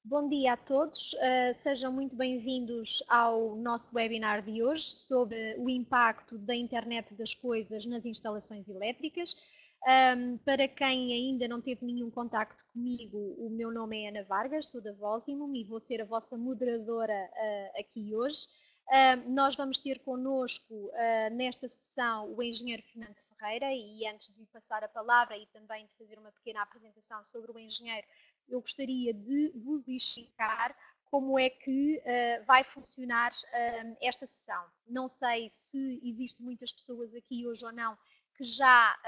Bom dia a todos, sejam muito bem-vindos ao nosso webinar de hoje sobre o impacto da internet das coisas nas instalações elétricas. Para quem ainda não teve nenhum contacto comigo, o meu nome é Ana Vargas, sou da Voltimum e vou ser a vossa moderadora aqui hoje. Nós vamos ter connosco nesta sessão o engenheiro Fernando Ferreira e antes de lhe passar a palavra e também de fazer uma pequena apresentação sobre o engenheiro, eu gostaria de vos explicar como é que vai funcionar esta sessão. Não sei se existem muitas pessoas aqui hoje ou não que já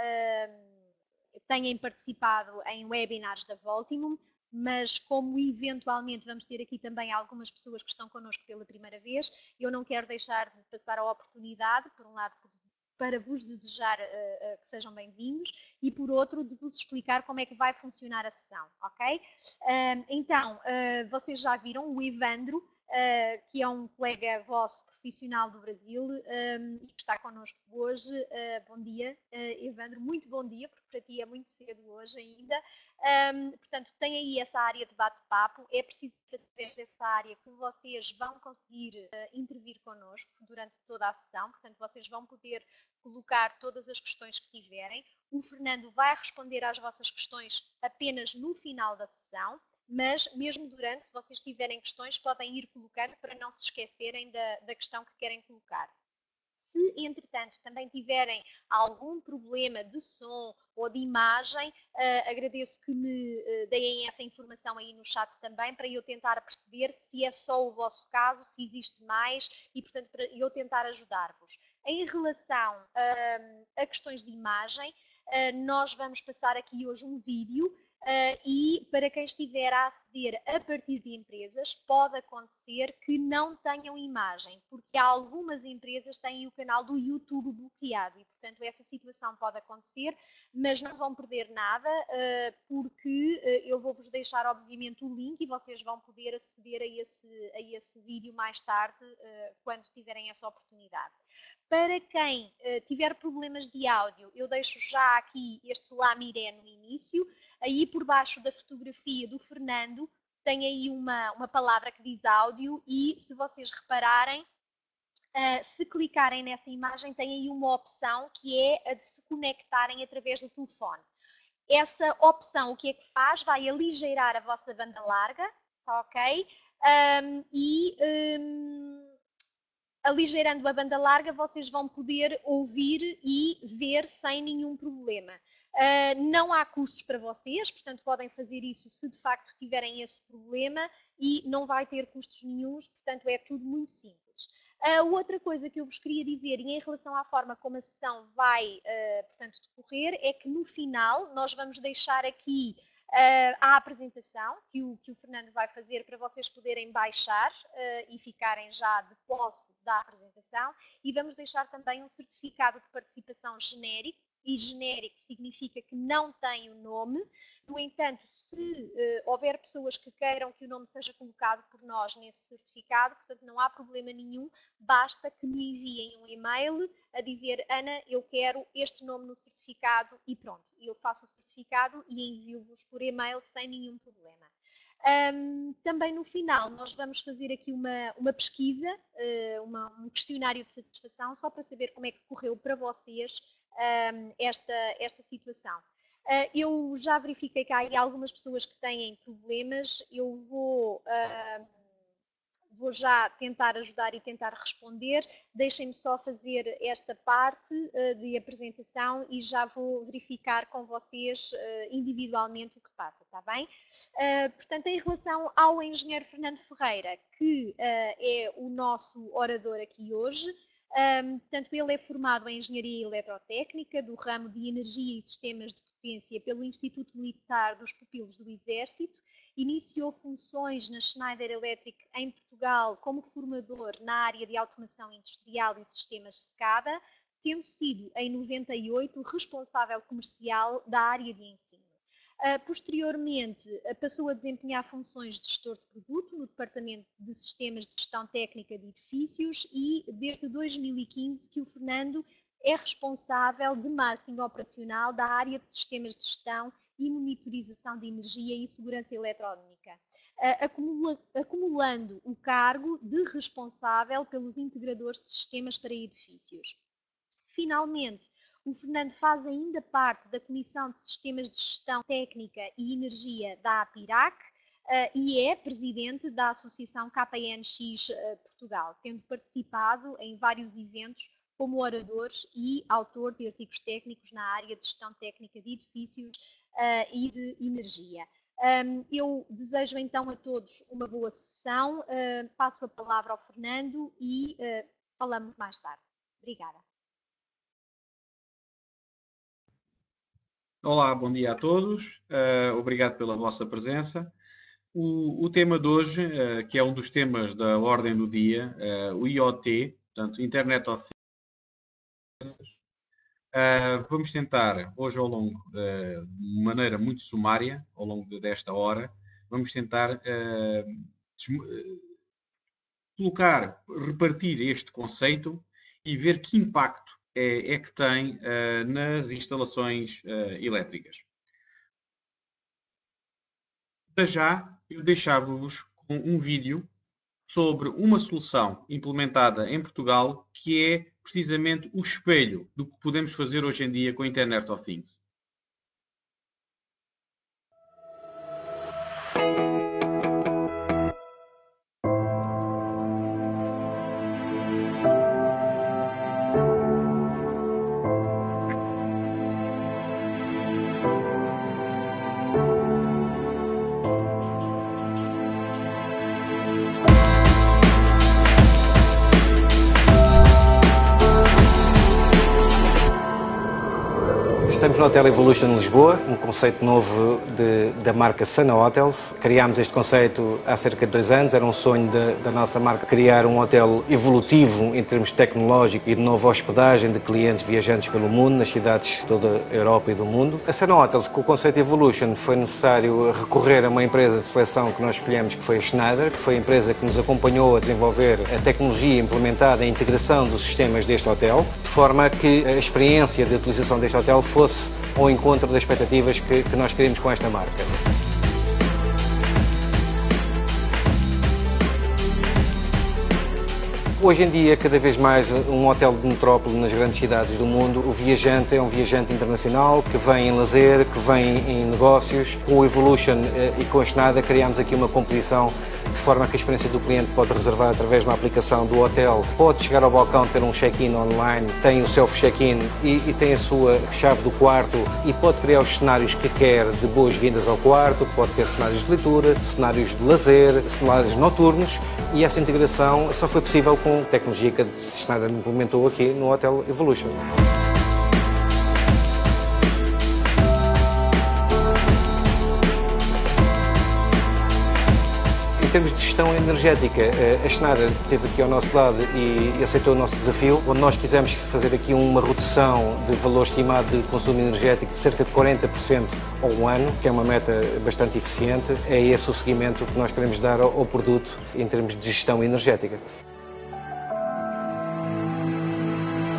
tenham participado em webinars da Voltimum, mas como eventualmente vamos ter aqui também algumas pessoas que estão connosco pela primeira vez, eu não quero deixar de passar a oportunidade, por um lado, para vos desejar que sejam bem-vindos e, por outro, de vos explicar como é que vai funcionar a sessão, ok? Então, vocês já viram o Evandro, que é um colega vosso profissional do Brasil e que está connosco hoje. Bom dia, Evandro, muito bom dia, porque para ti é muito cedo hoje ainda. Portanto, tem aí essa área de bate-papo. É preciso que através dessa área que vocês vão conseguir intervir connosco durante toda a sessão. Portanto, vocês vão poder colocar todas as questões que tiverem. O Fernando vai responder às vossas questões apenas no final da sessão, mas mesmo durante, se vocês tiverem questões, podem ir colocando para não se esquecerem da questão que querem colocar. Se, entretanto, também tiverem algum problema de som ou de imagem, agradeço que me deem essa informação aí no chat também, para eu tentar perceber se é só o vosso caso, se existe mais e, portanto, para eu tentar ajudar-vos. Em relação a questões de imagem, nós vamos passar aqui hoje um vídeo. E para quem estiver a aceder a partir de empresas, pode acontecer que não tenham imagem, porque algumas empresas têm o canal do YouTube bloqueado e, portanto, essa situação pode acontecer, mas não vão perder nada, porque eu vou-vos deixar, obviamente, o link e vocês vão poder aceder a esse vídeo mais tarde, quando tiverem essa oportunidade. Para quem tiver problemas de áudio, eu deixo já aqui este lamiré no início. Aí por baixo da fotografia do Fernando tem aí uma palavra que diz áudio e se vocês repararem, se clicarem nessa imagem tem aí uma opção que é a de se conectarem através do telefone. Essa opção o que é que faz? Vai aligeirar a vossa banda larga, ok? Aligeirando a banda larga, vocês vão poder ouvir e ver sem nenhum problema. Não há custos para vocês, portanto podem fazer isso se de facto tiverem esse problema e não vai ter custos nenhuns, portanto é tudo muito simples. Outra coisa que eu vos queria dizer, e em relação à forma como a sessão vai, portanto, decorrer, é que no final nós vamos deixar aqui a apresentação que o Fernando vai fazer para vocês poderem baixar e ficarem já de posse da apresentação e vamos deixar também um certificado de participação genérico e genérico significa que não tem o nome. No entanto, se houver pessoas que queiram que o nome seja colocado por nós nesse certificado, portanto não há problema nenhum, basta que me enviem um e-mail a dizer Ana, eu quero este nome no certificado e pronto, eu faço o certificado e envio-vos por e-mail sem nenhum problema. Também no final nós vamos fazer aqui uma pesquisa, um questionário de satisfação, só para saber como é que correu para vocês esta situação. Eu já verifiquei que há aí algumas pessoas que têm problemas, eu vou já tentar ajudar e tentar responder. Deixem-me só fazer esta parte de apresentação e já vou verificar com vocês individualmente o que se passa, está bem? Portanto, em relação ao engenheiro Fernando Ferreira, que é o nosso orador aqui hoje, portanto, ele é formado em Engenharia Eletrotécnica, do ramo de Energia e Sistemas de Potência pelo Instituto Militar dos Pupilos do Exército. Iniciou funções na Schneider Electric em Portugal como formador na área de automação industrial e sistemas de SCADA, tendo sido, em 98, responsável comercial da área de ensino. Posteriormente, passou a desempenhar funções de gestor de produto no Departamento de Sistemas de Gestão Técnica de Edifícios e, desde 2015, que o Fernando é responsável de marketing operacional da área de sistemas de gestão e monitorização de energia e segurança eletrónica, acumulando o cargo de responsável pelos integradores de sistemas para edifícios. Finalmente, o Fernando faz ainda parte da Comissão de Sistemas de Gestão Técnica e Energia da APIRAC e é presidente da Associação KNX Portugal, tendo participado em vários eventos como orador e autor de artigos técnicos na área de gestão técnica de edifícios e de energia. Eu desejo então a todos uma boa sessão, passo a palavra ao Fernando e falamos mais tarde. Obrigada. Olá, bom dia a todos. Obrigado pela vossa presença. O tema de hoje, que é um dos temas da ordem do dia, o IoT, portanto, Internet of Things. Vamos tentar, hoje ao longo, de maneira muito sumária, ao longo desta hora, vamos tentar colocar, repartir este conceito e ver que impacto é que tem nas instalações elétricas. Para já, eu deixava-vos com um vídeo sobre uma solução implementada em Portugal que é precisamente o espelho do que podemos fazer hoje em dia com a Internet of Things. Estamos no Hotel Evolution Lisboa, um conceito novo da marca Sana Hotels. Criámos este conceito há cerca de 2 anos, era um sonho da nossa marca criar um hotel evolutivo em termos tecnológicos e de nova hospedagem de clientes viajantes pelo mundo, nas cidades de toda a Europa e do mundo. A Sana Hotels, com o conceito Evolution, foi necessário recorrer a uma empresa de seleção que nós escolhemos, que foi a Schneider, que foi a empresa que nos acompanhou a desenvolver a tecnologia implementada, a integração dos sistemas deste hotel, de forma a que a experiência de utilização deste hotel fosse ao encontro das expectativas que nós queremos com esta marca. Hoje em dia, cada vez mais, um hotel de metrópole nas grandes cidades do mundo, o viajante é um viajante internacional que vem em lazer, que vem em negócios. Com o Evolution e com a Schneider criámos aqui uma composição de forma que a experiência do cliente pode reservar através de uma aplicação do hotel, pode chegar ao balcão, ter um check-in online, tem o self-check-in e tem a sua chave do quarto e pode criar os cenários que quer de boas-vindas ao quarto, pode ter cenários de leitura, cenários de lazer, cenários noturnos e essa integração só foi possível com a tecnologia que a Schneider implementou aqui no Hotel Evolution. Em termos de gestão energética, a Schneider esteve aqui ao nosso lado e aceitou o nosso desafio, onde nós quisemos fazer aqui uma redução de valor estimado de consumo energético de cerca de 40% ao ano, que é uma meta bastante eficiente. É esse o seguimento que nós queremos dar ao produto em termos de gestão energética.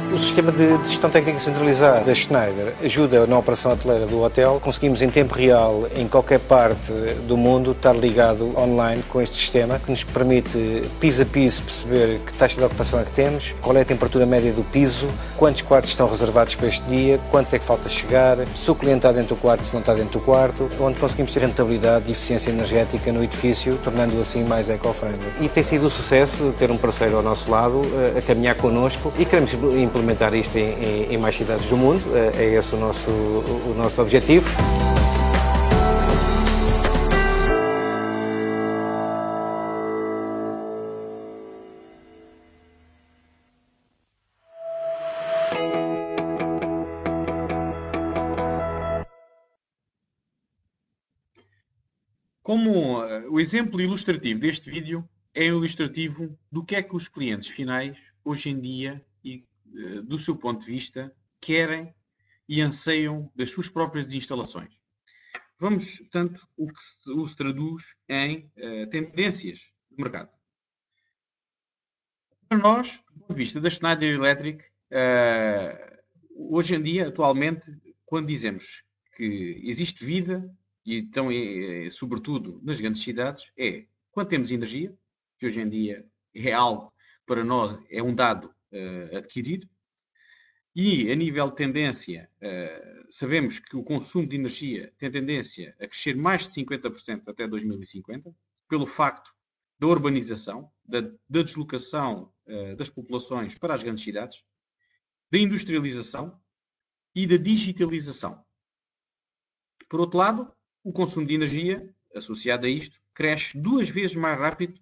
O sistema de gestão técnica centralizada da Schneider ajuda na operação hoteleira do hotel. Conseguimos em tempo real, em qualquer parte do mundo, estar ligado online com este sistema, que nos permite, piso a piso, perceber que taxa de ocupação é que temos, qual é a temperatura média do piso, quantos quartos estão reservados para este dia, quantos é que falta chegar, se o cliente está dentro do quarto, se não está dentro do quarto, onde conseguimos ter rentabilidade e eficiência energética no edifício, tornando-o assim mais eco-friendly. E tem sido um sucesso ter um parceiro ao nosso lado, a caminhar connosco, e queremos implementar isto em mais cidades do mundo. É esse o nosso objetivo. Como o exemplo ilustrativo deste vídeo é ilustrativo do que é que os clientes finais, hoje em dia, e do seu ponto de vista, querem e anseiam das suas próprias instalações. Vamos, portanto, o que se traduz em tendências do mercado. Para nós, do ponto de vista da Schneider Electric, hoje em dia, atualmente, quando dizemos que existe vida, e então, sobretudo nas grandes cidades, é quando temos energia, que hoje em dia é algo, para nós, é um dado adquirido, e a nível de tendência, sabemos que o consumo de energia tem tendência a crescer mais de 50% até 2050, pelo facto da urbanização, da deslocação das populações para as grandes cidades, da industrialização e da digitalização. Por outro lado, o consumo de energia associado a isto cresce 2 vezes mais rápido,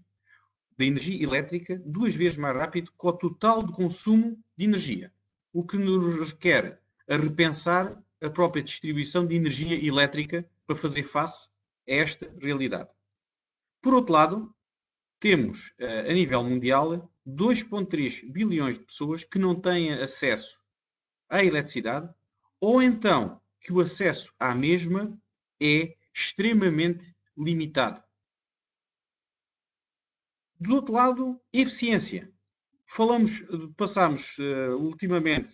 da energia elétrica, 2 vezes mais rápido que o total de consumo de energia, o que nos requer a repensar a própria distribuição de energia elétrica para fazer face a esta realidade. Por outro lado, temos, a nível mundial, 2,3 bilhões de pessoas que não têm acesso à eletricidade, ou então que o acesso à mesma é extremamente limitado. Do outro lado, eficiência. Passámos ultimamente,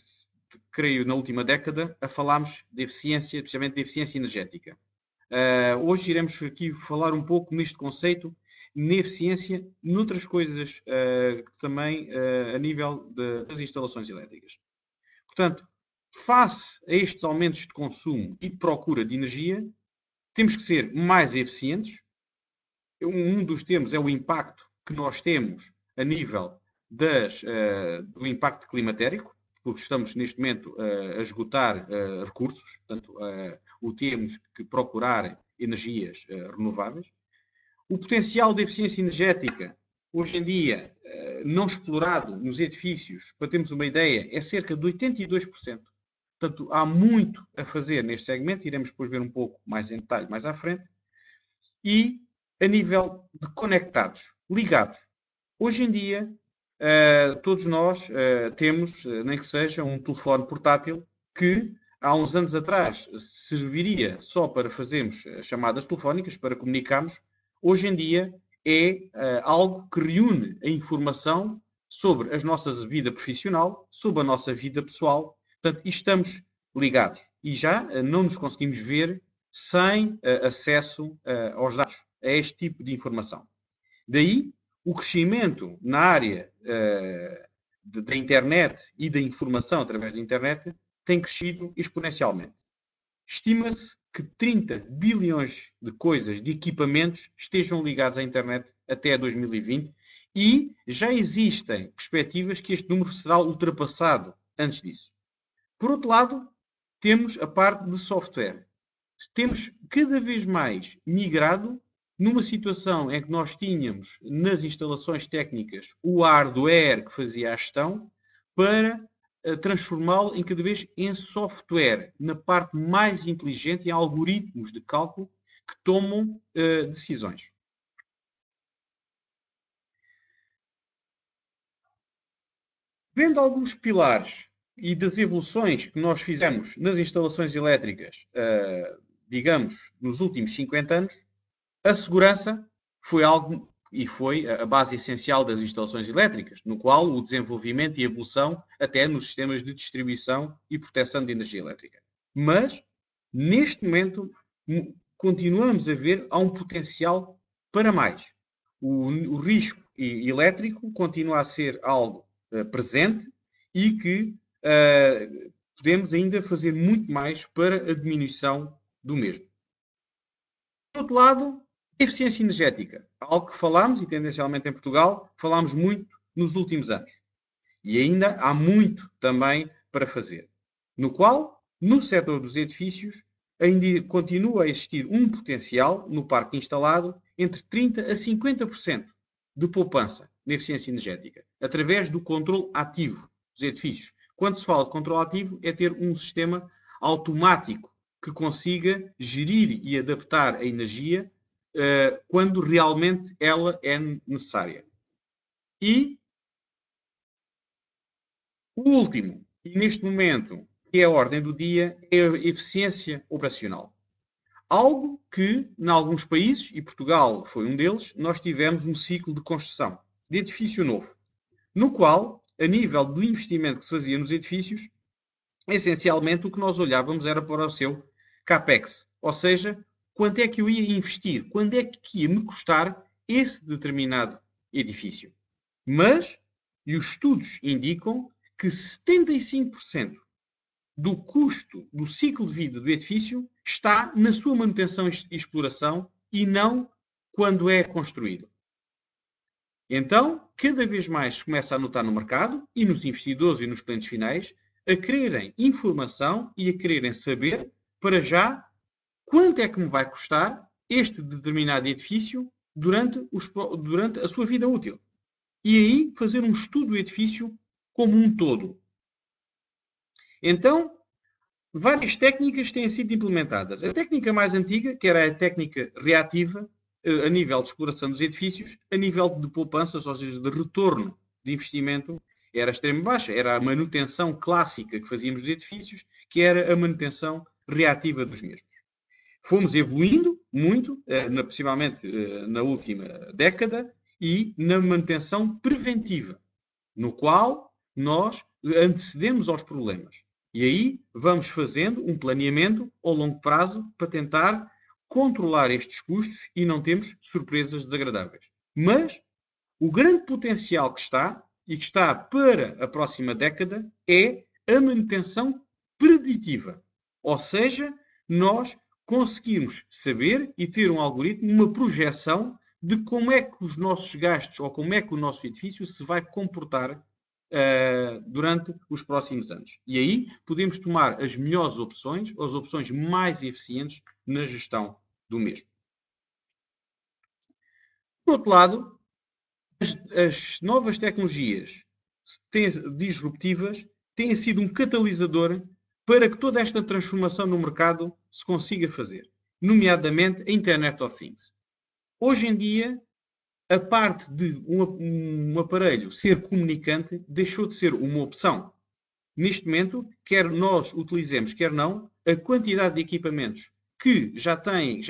creio na última década, a falarmos de eficiência, especialmente de eficiência energética. Hoje iremos aqui falar um pouco neste conceito, na eficiência, noutras coisas também a nível das instalações elétricas. Portanto, face a estes aumentos de consumo e de procura de energia, temos que ser mais eficientes. Um dos termos é o impacto que nós temos a nível do impacto climatérico, porque estamos neste momento a esgotar recursos, portanto, temos que procurar energias renováveis. O potencial de eficiência energética, hoje em dia, não explorado nos edifícios, para termos uma ideia, é cerca de 82%. Portanto, há muito a fazer neste segmento, iremos depois ver um pouco mais em detalhe mais à frente. E a nível de conectados, ligados. Hoje em dia, todos nós temos, nem que seja um telefone portátil, que há uns anos atrás serviria só para fazermos chamadas telefónicas, para comunicarmos. Hoje em dia é algo que reúne a informação sobre a nossa vida profissional, sobre a nossa vida pessoal. Portanto, estamos ligados e já não nos conseguimos ver sem acesso aos dados, a este tipo de informação. Daí, o crescimento na área da internet e da informação através da internet tem crescido exponencialmente. Estima-se que 30 bilhões de coisas, de equipamentos, estejam ligados à internet até 2020 e já existem perspectivas que este número será ultrapassado antes disso. Por outro lado, temos a parte de software. Temos cada vez mais migrado numa situação em que nós tínhamos nas instalações técnicas o hardware que fazia a gestão para transformá-lo em cada vez em software, na parte mais inteligente, em algoritmos de cálculo que tomam decisões. Vendo alguns pilares e das evoluções que nós fizemos nas instalações elétricas, digamos, nos últimos 50 anos, a segurança foi algo e foi a base essencial das instalações elétricas, no qual o desenvolvimento e a evolução até nos sistemas de distribuição e proteção de energia elétrica. Mas, neste momento, continuamos a ver há um potencial para mais. O risco elétrico continua a ser algo presente e que podemos ainda fazer muito mais para a diminuição do mesmo. Por outro lado, eficiência energética, algo que falámos, e tendencialmente em Portugal, falámos muito nos últimos anos. E ainda há muito também para fazer. No qual, no setor dos edifícios, ainda continua a existir um potencial no parque instalado entre 30% a 50% de poupança na eficiência energética, através do controle ativo dos edifícios. Quando se fala de controle ativo, é ter um sistema automático que consiga gerir e adaptar a energia quando realmente ela é necessária. E o último, e neste momento, que é a ordem do dia, é a eficiência operacional. Algo que, em alguns países, e Portugal foi um deles, nós tivemos um ciclo de construção de edifício novo, no qual, a nível do investimento que se fazia nos edifícios, essencialmente o que nós olhávamos era para o seu CAPEX, ou seja, quanto é que eu ia investir, quando é que ia me custar esse determinado edifício. Mas, e os estudos indicam que 75% do custo do ciclo de vida do edifício está na sua manutenção e exploração e não quando é construído. Então, cada vez mais se começa a notar no mercado e nos investidores e nos clientes finais a quererem informação e a quererem saber, para já, quanto é que me vai custar este determinado edifício durante a sua vida útil. E aí fazer um estudo do edifício como um todo. Então, várias técnicas têm sido implementadas. A técnica mais antiga, que era a técnica reativa, a nível de exploração dos edifícios, a nível de poupanças, ou seja, de retorno de investimento, era extremo baixa. Era a manutenção clássica que fazíamos dos edifícios, que era a manutenção reativa dos mesmos. Fomos evoluindo muito, possivelmente na última década, e na manutenção preventiva, no qual nós antecedemos aos problemas. E aí vamos fazendo um planeamento ao longo prazo para tentar controlar estes custos e não termos surpresas desagradáveis. Mas o grande potencial que está, e que está para a próxima década, é a manutenção preditiva. Ou seja, nós conseguimos saber e ter um algoritmo, uma projeção de como é que os nossos gastos ou como é que o nosso edifício se vai comportar durante os próximos anos. E aí podemos tomar as melhores opções, as opções mais eficientes na gestão do mesmo. Por outro lado, as novas tecnologias disruptivas têm sido um catalisador para que toda esta transformação no mercado se consiga fazer, nomeadamente a Internet of Things. Hoje em dia, a parte de um aparelho ser comunicante deixou de ser uma opção. Neste momento, quer nós utilizemos, quer não, a quantidade de equipamentos que já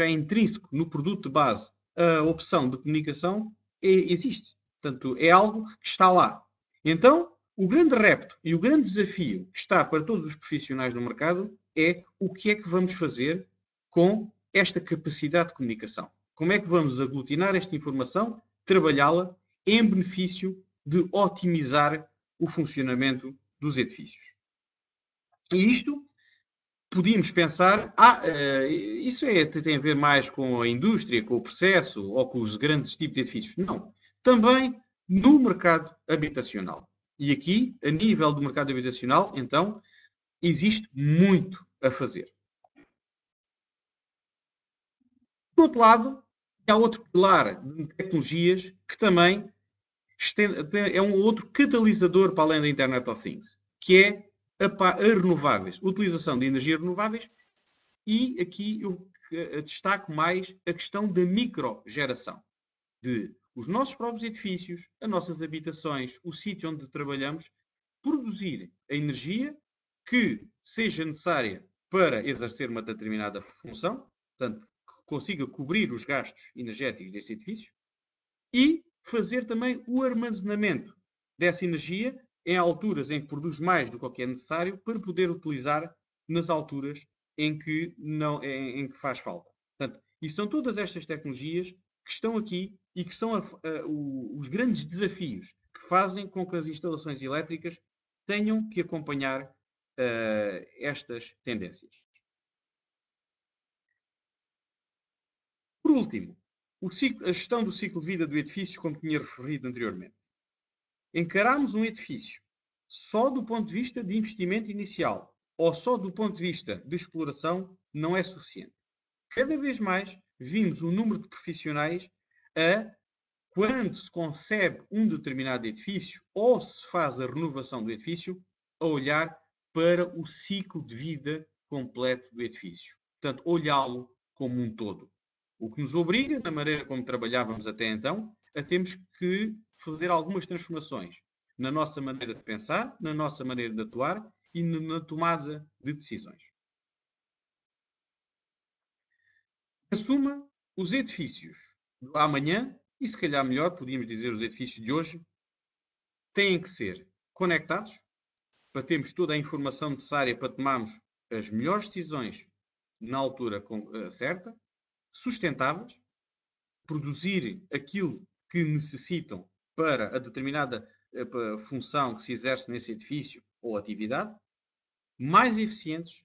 é intrínseco no produto de base a opção de comunicação existe. Portanto, é algo que está lá. Então, o grande repto e o grande desafio que está para todos os profissionais do mercado é o que é que vamos fazer com esta capacidade de comunicação. Como é que vamos aglutinar esta informação, trabalhá-la em benefício de otimizar o funcionamento dos edifícios. E isto, podíamos pensar, isso tem a ver mais com a indústria, com o processo ou com os grandes tipos de edifícios. Não. Também no mercado habitacional. E aqui, a nível do mercado habitacional, então, existe muito a fazer. Por outro lado, há outro pilar de tecnologias que também é um outro catalisador para além da Internet of Things, que é a renováveis, a utilização de energias renováveis, e aqui eu destaco mais a questão da microgeração, de os nossos próprios edifícios, as nossas habitações, o sítio onde trabalhamos, produzir a energia que seja necessária para exercer uma determinada função, portanto, que consiga cobrir os gastos energéticos desse edifício, e fazer também o armazenamento dessa energia em alturas em que produz mais do que é necessário para poder utilizar nas alturas em que faz falta. Portanto, e são todas estas tecnologias que estão aqui e que são os grandes desafios que fazem com que as instalações elétricas tenham que acompanhar estas tendências. Por último, a gestão do ciclo de vida do edifício, como tinha referido anteriormente. Encararmos um edifício só do ponto de vista de investimento inicial ou só do ponto de vista de exploração não é suficiente. Cada vez mais vimos o número de profissionais quando se concebe um determinado edifício ou se faz a renovação do edifício, a olhar para o ciclo de vida completo do edifício. Portanto, olhá-lo como um todo. O que nos obriga, na maneira como trabalhávamos até então, a termos que fazer algumas transformações na nossa maneira de pensar, na nossa maneira de atuar e na tomada de decisões. Em suma, os edifícios do amanhã, e se calhar melhor, podíamos dizer os edifícios de hoje, têm que ser conectados para termos toda a informação necessária para tomarmos as melhores decisões na altura certa, sustentáveis, produzir aquilo que necessitam para a determinada função que se exerce nesse edifício ou atividade, mais eficientes,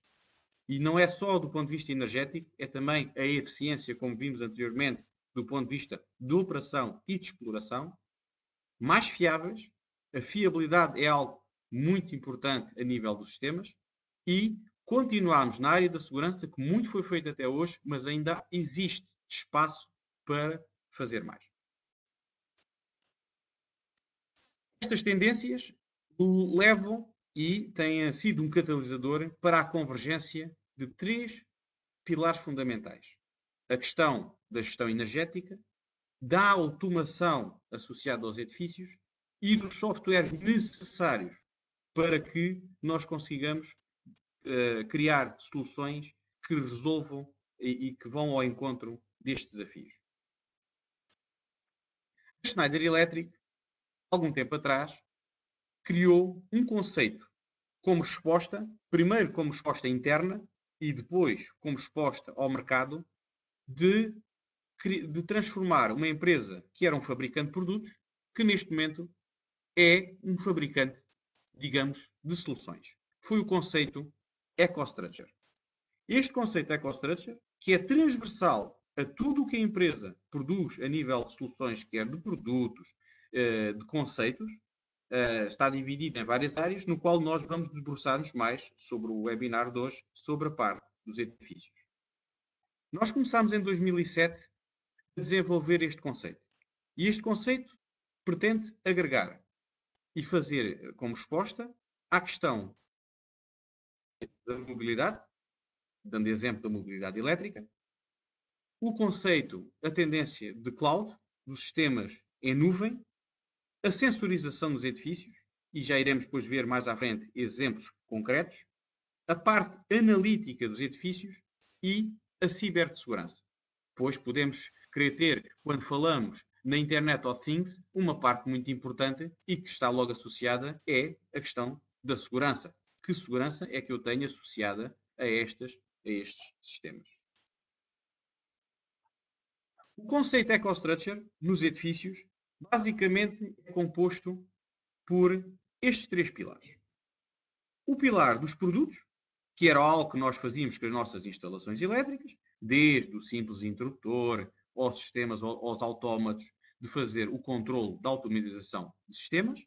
e não é só do ponto de vista energético, é também a eficiência, como vimos anteriormente, do ponto de vista de operação e de exploração, mais fiáveis, a fiabilidade é algo muito importante a nível dos sistemas, e continuamos na área da segurança, que muito foi feito até hoje, mas ainda existe espaço para fazer mais. Estas tendências levam e têm sido um catalisador para a convergência de 3 pilares fundamentais. A questão da gestão energética, da automação associada aos edifícios e dos softwares necessários para que nós consigamos criar soluções que resolvam e que vão ao encontro destes desafios. A Schneider Electric, algum tempo atrás, criou um conceito como resposta, primeiro como resposta interna e depois como resposta ao mercado, de transformar uma empresa que era um fabricante de produtos, que neste momento é um fabricante, digamos, de soluções. Foi o conceito EcoStruxure. Este conceito EcoStruxure, que é transversal a tudo o que a empresa produz a nível de soluções, quer de produtos, de conceitos, está dividido em várias áreas, no qual nós vamos debruçar-nos mais sobre o webinar de hoje, sobre a parte dos edifícios. Nós começámos em 2007 a desenvolver este conceito. E este conceito pretende agregar e fazer como resposta à questão da mobilidade, dando exemplo da mobilidade elétrica, o conceito, a tendência de cloud, dos sistemas em nuvem, a sensorização dos edifícios, e já iremos depois ver mais à frente exemplos concretos, a parte analítica dos edifícios e a cibersegurança. Pois podemos querer ter, quando falamos na Internet of Things, uma parte muito importante e que está logo associada é a questão da segurança. Que segurança é que eu tenho associada a estes sistemas? O conceito EcoStruxure nos edifícios basicamente é composto por estes 3 pilares. O pilar dos produtos, que era algo que nós fazíamos com as nossas instalações elétricas, desde o simples interruptor, aos sistemas, aos autómatos, de fazer o controle da automatização de sistemas.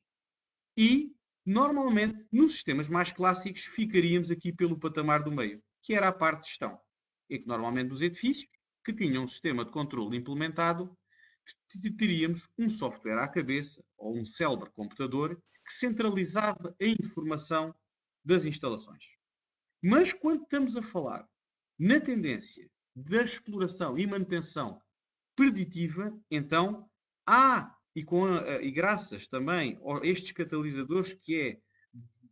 E, normalmente, nos sistemas mais clássicos, ficaríamos aqui pelo patamar do meio, que era a parte de gestão. E que, normalmente, nos edifícios, que tinham um sistema de controle implementado, teríamos um software à cabeça, ou um célebre computador, que centralizava a informação das instalações. Mas quando estamos a falar na tendência da exploração e manutenção preditiva, então há, e graças também a estes catalisadores que é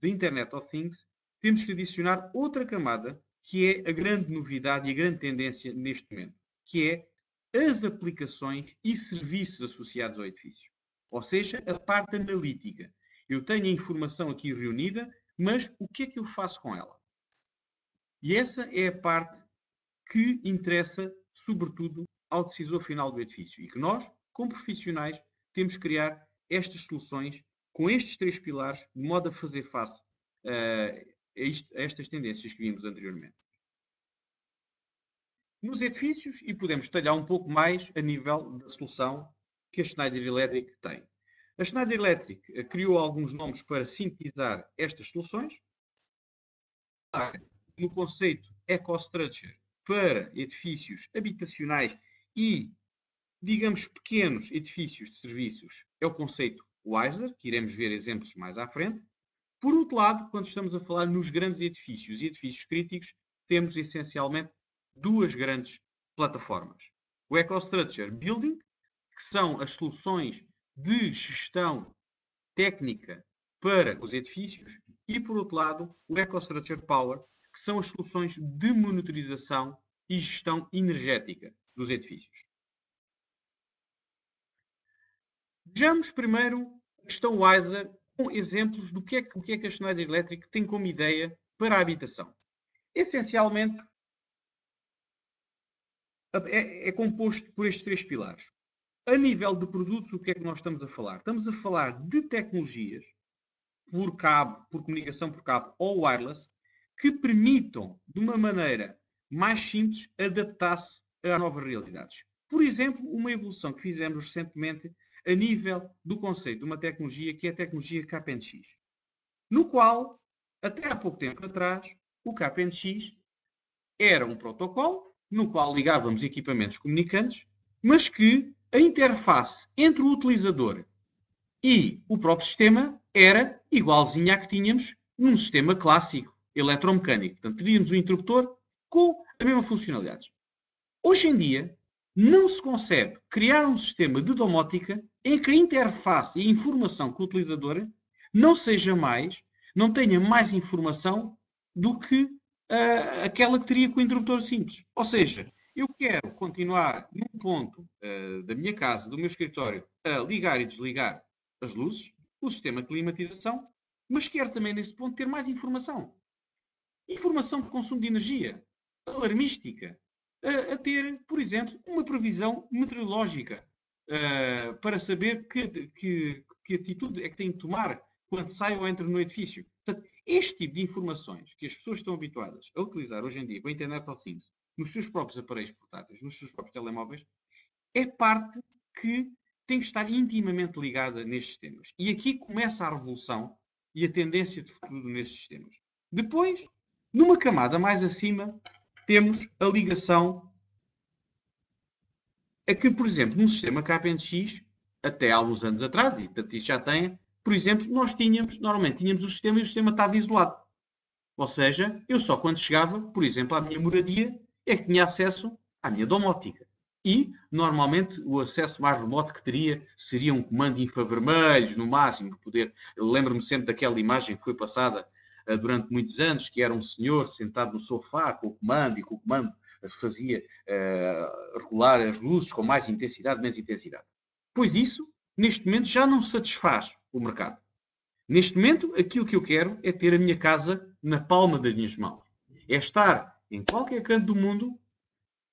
da Internet of Things, temos que adicionar outra camada que é a grande novidade e a grande tendência neste momento, que é as aplicações e serviços associados ao edifício. Ou seja, a parte analítica. Eu tenho a informação aqui reunida, mas o que é que eu faço com ela? E essa é a parte que interessa, sobretudo, ao decisor final do edifício. E que nós, como profissionais, temos que criar estas soluções com estes 3 pilares, de modo a fazer face a estas tendências que vimos anteriormente. Nos edifícios, e podemos detalhar um pouco mais a nível da solução que a Schneider Electric tem. A Schneider Electric criou alguns nomes para sintetizar estas soluções. No conceito EcoStruxure para edifícios habitacionais e, digamos, pequenos edifícios de serviços, é o conceito WISER, que iremos ver exemplos mais à frente. Por outro lado, quando estamos a falar nos grandes edifícios e edifícios críticos, temos essencialmente 2 grandes plataformas. O EcoStruxure Building, que são as soluções de gestão técnica para os edifícios, e, por outro lado, o EcoStruxure Power, que são as soluções de monitorização e gestão energética dos edifícios. Vejamos primeiro a questão WISER com exemplos do que é que a Schneider Electric tem como ideia para a habitação. Essencialmente, é composto por estes 3 pilares. A nível de produtos, o que é que nós estamos a falar? Estamos a falar de tecnologias por cabo, por comunicação por cabo ou wireless, que permitam, de uma maneira mais simples, adaptar-se a novas realidades. Por exemplo, uma evolução que fizemos recentemente a nível do conceito de uma tecnologia que é a tecnologia KPNX, no qual, até há pouco tempo atrás, o KPNX era um protocolo no qual ligávamos equipamentos comunicantes, mas que a interface entre o utilizador e o próprio sistema era igualzinha à que tínhamos num sistema clássico eletromecânico. Portanto, teríamos um interruptor com a mesma funcionalidade. Hoje em dia, não se concebe criar um sistema de domótica em que a interface e a informação com o utilizador não seja mais, não tenha mais informação do que aquela que teria com o interruptor simples. Ou seja, eu quero continuar num ponto da minha casa, do meu escritório, a ligar e desligar as luzes, o sistema de climatização, mas quero também nesse ponto ter mais informação. Informação de consumo de energia, alarmística, a ter, por exemplo, uma previsão meteorológica para saber que atitude é que tem de tomar quando sai ou entra no edifício. Portanto, este tipo de informações que as pessoas estão habituadas a utilizar hoje em dia com a Internet of Things, nos seus próprios aparelhos portáteis, nos seus próprios telemóveis, é parte que tem que estar intimamente ligada nestes sistemas. E aqui começa a revolução e a tendência de futuro nestes sistemas. Depois, numa camada mais acima, temos a ligação a que, por exemplo, num sistema KPNX, até há uns anos atrás, e portanto isso já tem, por exemplo, normalmente tínhamos o sistema e o sistema estava isolado. Ou seja, eu só quando chegava, por exemplo, à minha moradia, é que tinha acesso à minha domótica. E, normalmente, o acesso mais remoto que teria seria um comando de infravermelhos, no máximo, poder... Lembro-me sempre daquela imagem que foi passada durante muitos anos, que era um senhor sentado no sofá com o comando, e com o comando fazia regular as luzes com mais intensidade, menos intensidade. Pois isso, neste momento, já não satisfaz o mercado. Neste momento, aquilo que eu quero é ter a minha casa na palma das minhas mãos. É estar em qualquer canto do mundo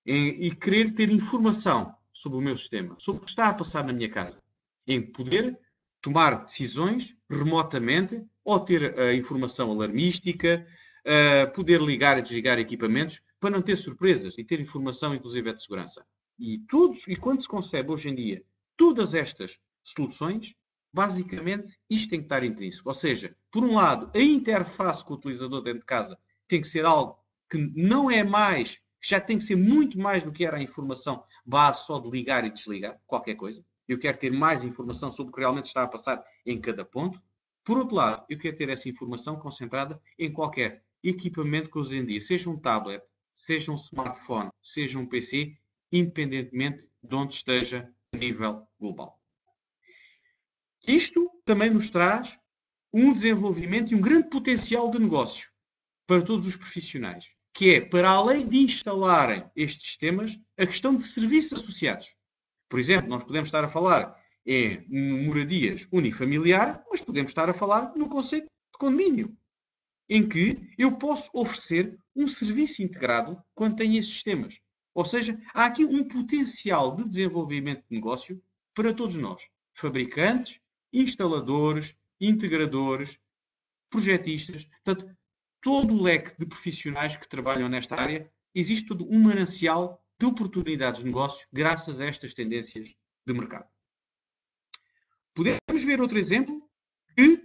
e querer ter informação sobre o meu sistema, sobre o que está a passar na minha casa. Em poder tomar decisões remotamente ou ter a informação alarmística, poder ligar e desligar equipamentos para não ter surpresas e ter informação, inclusive, de segurança. E quando se concebe hoje em dia todas estas soluções, basicamente isto tem que estar intrínseco. Ou seja, por um lado, a interface com o utilizador dentro de casa tem que ser algo que não é mais, que já tem que ser muito mais do que era a informação base só de ligar e desligar qualquer coisa. Eu quero ter mais informação sobre o que realmente está a passar em cada ponto. Por outro lado, eu quero ter essa informação concentrada em qualquer equipamento que hoje em dia, seja um tablet, seja um smartphone, seja um PC, independentemente de onde esteja a nível global. Isto também nos traz um desenvolvimento e um grande potencial de negócio para todos os profissionais, que é, para além de instalarem estes sistemas, a questão de serviços associados. Por exemplo, nós podemos estar a falar em moradias unifamiliar, mas podemos estar a falar no conceito de condomínio, em que eu posso oferecer um serviço integrado quando tenho esses sistemas. Ou seja, há aqui um potencial de desenvolvimento de negócio para todos nós, fabricantes, instaladores, integradores, projetistas, portanto, todo o leque de profissionais que trabalham nesta área, existe todo um manancial de oportunidades de negócio graças a estas tendências de mercado. Podemos ver outro exemplo que,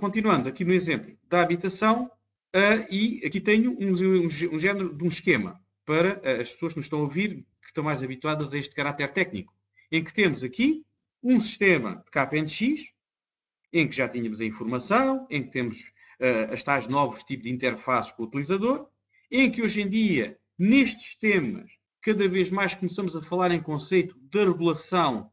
continuando aqui no exemplo da habitação, e aqui tenho um género de um esquema para as pessoas que nos estão a ouvir, que estão mais habituadas a este caráter técnico, em que temos aqui um sistema de KPNX, em que já tínhamos a informação, em que temos as tais novos tipos de interfaces com o utilizador, em que hoje em dia, nestes sistemas, cada vez mais começamos a falar em conceito da regulação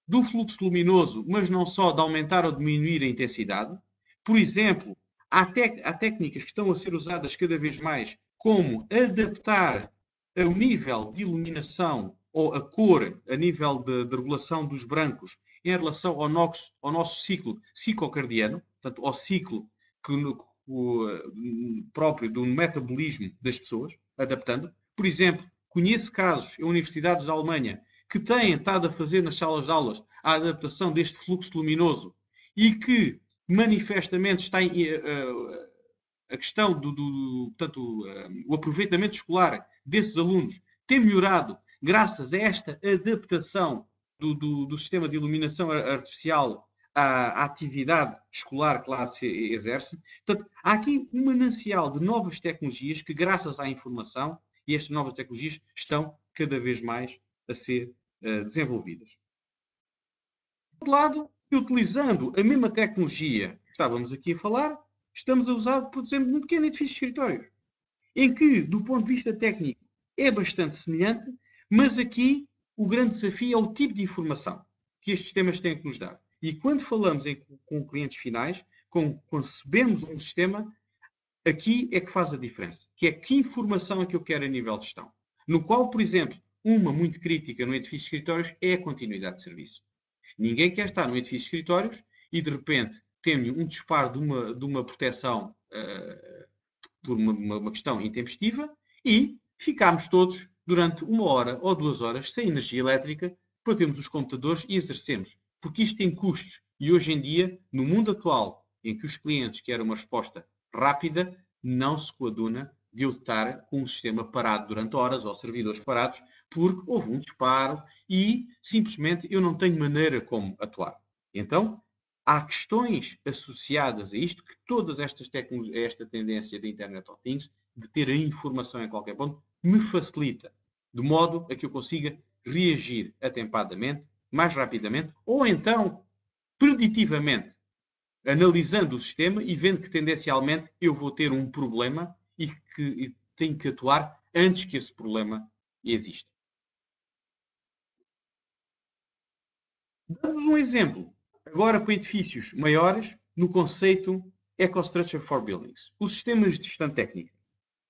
do fluxo luminoso, mas não só de aumentar ou diminuir a intensidade. Por exemplo, há técnicas que estão a ser usadas cada vez mais, como adaptar o nível de iluminação ou a cor a nível de regulação dos brancos em relação ao nosso ciclo psicocardiano, portanto, ao ciclo próprio do metabolismo das pessoas. adaptando. Por exemplo, conheço casos em universidades da Alemanha que têm estado a fazer nas salas de aulas a adaptação deste fluxo luminoso e que manifestamente está a questão portanto, o aproveitamento escolar desses alunos tem melhorado graças a esta adaptação do sistema de iluminação artificial à atividade escolar que lá se exerce. Portanto, há aqui um manancial de novas tecnologias que, graças à informação, e estas novas tecnologias estão cada vez mais a ser desenvolvidas. Por outro lado, utilizando a mesma tecnologia que estávamos aqui a falar, estamos a usar, por exemplo, num pequeno edifício de escritórios, em que, do ponto de vista técnico, é bastante semelhante, mas aqui o grande desafio é o tipo de informação que estes sistemas têm que nos dar. E quando falamos com clientes finais, quando concebemos um sistema, aqui é que faz a diferença. Que é que informação é que eu quero a nível de gestão. No qual, por exemplo, uma muito crítica no edifício de escritórios é a continuidade de serviço. Ninguém quer estar no edifício de escritórios e, de repente, tenho um disparo de uma proteção por uma questão intempestiva e ficamos todos durante 1 hora ou 2 horas sem energia elétrica para termos os computadores e exercemos. Porque isto tem custos. E hoje em dia, no mundo atual, em que os clientes querem uma resposta rápida, não se coaduna de eu estar com um sistema parado durante horas ou servidores parados porque houve um disparo e simplesmente eu não tenho maneira como atuar. Então, há questões associadas a isto que todas estas tecnologias, esta tendência da Internet of Things, de ter a informação em qualquer ponto, me facilita, de modo a que eu consiga reagir atempadamente, mais rapidamente, ou então, preditivamente, analisando o sistema e vendo que tendencialmente eu vou ter um problema e que tenho que atuar antes que esse problema exista. Damos um exemplo, agora com edifícios maiores, no conceito EcoStructure for Buildings. Os sistemas de gestão técnica.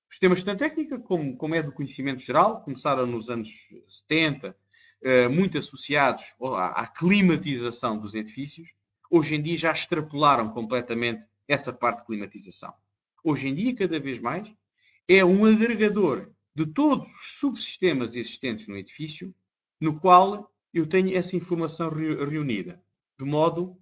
Os sistemas de gestão técnica, como é do conhecimento geral, começaram nos anos 70, muito associados à climatização dos edifícios. Hoje em dia já extrapolaram completamente essa parte de climatização. Hoje em dia, cada vez mais, é um agregador de todos os subsistemas existentes no edifício, no qual eu tenho essa informação reunida, de modo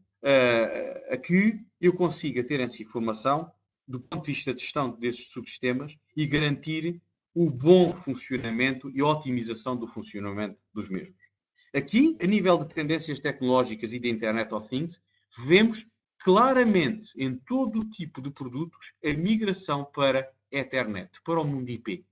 a que eu consiga ter essa informação do ponto de vista de gestão desses subsistemas e garantir o bom funcionamento e otimização do funcionamento dos mesmos. Aqui, a nível de tendências tecnológicas e da Internet of Things, vemos claramente em todo o tipo de produtos a migração para Ethernet, para o mundo IP.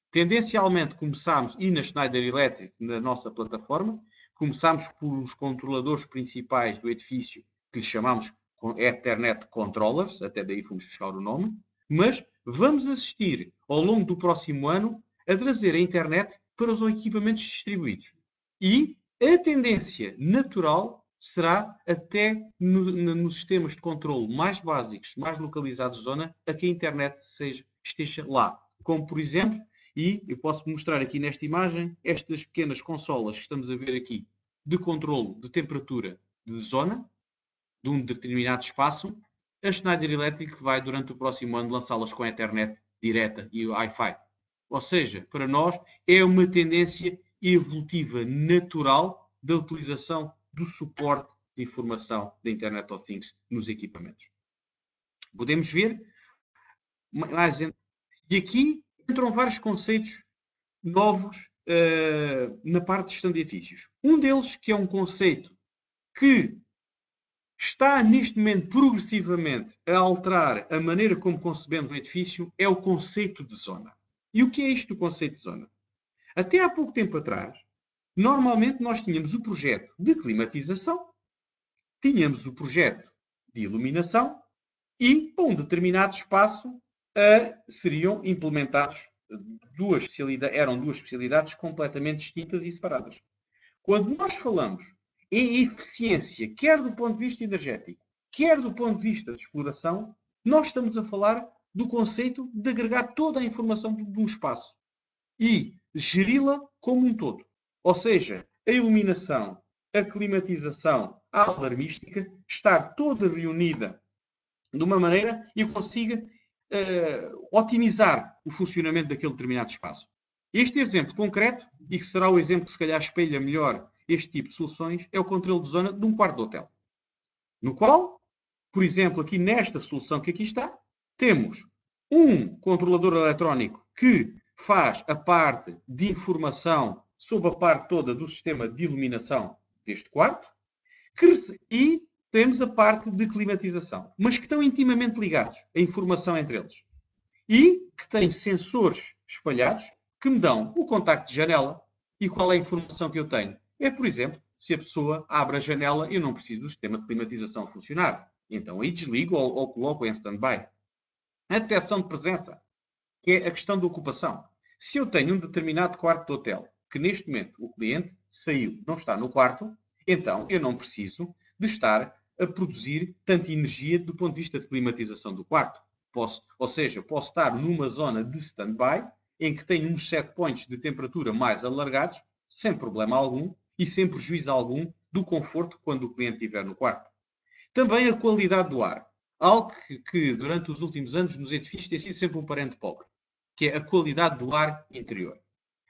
Tendencialmente começámos, e na Schneider Electric, na nossa plataforma, começámos por os controladores principais do edifício, que lhes chamamos Ethernet Controllers, até daí fomos buscar o nome, mas vamos assistir, ao longo do próximo ano, a trazer a internet para os equipamentos distribuídos. E a tendência natural será até nos sistemas de controle mais básicos, mais localizados de zona, a que a internet esteja lá. Como, por exemplo, e eu posso mostrar aqui nesta imagem, estas pequenas consolas que estamos a ver aqui, de controle de temperatura de zona, de um determinado espaço, a Schneider Electric vai, durante o próximo ano, lançá-las com a internet direta e o Wi-Fi. Ou seja, para nós, é uma tendência evolutiva natural da utilização do suporte de informação da Internet of Things nos equipamentos. Podemos ver mais. E aqui entram vários conceitos novos na parte de gestão de edifícios. Um deles, que é um conceito que está neste momento progressivamente a alterar a maneira como concebemos um edifício, é o conceito de zona. E o que é isto do conceito de zona? Até há pouco tempo atrás, normalmente nós tínhamos o projeto de climatização, tínhamos o projeto de iluminação e, para um determinado espaço, seriam implementados eram duas especialidades completamente distintas e separadas. Quando nós falamos em eficiência, quer do ponto de vista energético, quer do ponto de vista de exploração, nós estamos a falar do conceito de agregar toda a informação de um espaço e geri-la como um todo. Ou seja, a iluminação, a climatização, a alarmística, estar toda reunida de uma maneira e eu consiga otimizar o funcionamento daquele determinado espaço. Este exemplo concreto, e que será o exemplo que se calhar espelha melhor este tipo de soluções, é o controle de zona de um quarto de hotel. No qual, por exemplo, aqui nesta solução que aqui está, temos um controlador eletrónico que faz a parte de informação sobre a parte toda do sistema de iluminação deste quarto e temos a parte de climatização, mas que estão intimamente ligados, a informação entre eles. E que têm sensores espalhados que me dão o contacto de janela e qual é a informação que eu tenho. É, por exemplo, se a pessoa abre a janela, eu não preciso do sistema de climatização funcionar. Então aí desligo ou coloco em stand-by. A detecção de presença, que é a questão da ocupação. Se eu tenho um determinado quarto de hotel, que neste momento o cliente saiu, não está no quarto, então eu não preciso de estar a produzir tanta energia do ponto de vista de climatização do quarto. Posso estar numa zona de stand-by, em que tenho uns set points de temperatura mais alargados, sem problema algum e sem prejuízo algum do conforto quando o cliente estiver no quarto. Também a qualidade do ar. Algo que durante os últimos anos nos edifícios tem sido sempre um parente pobre, que é a qualidade do ar interior.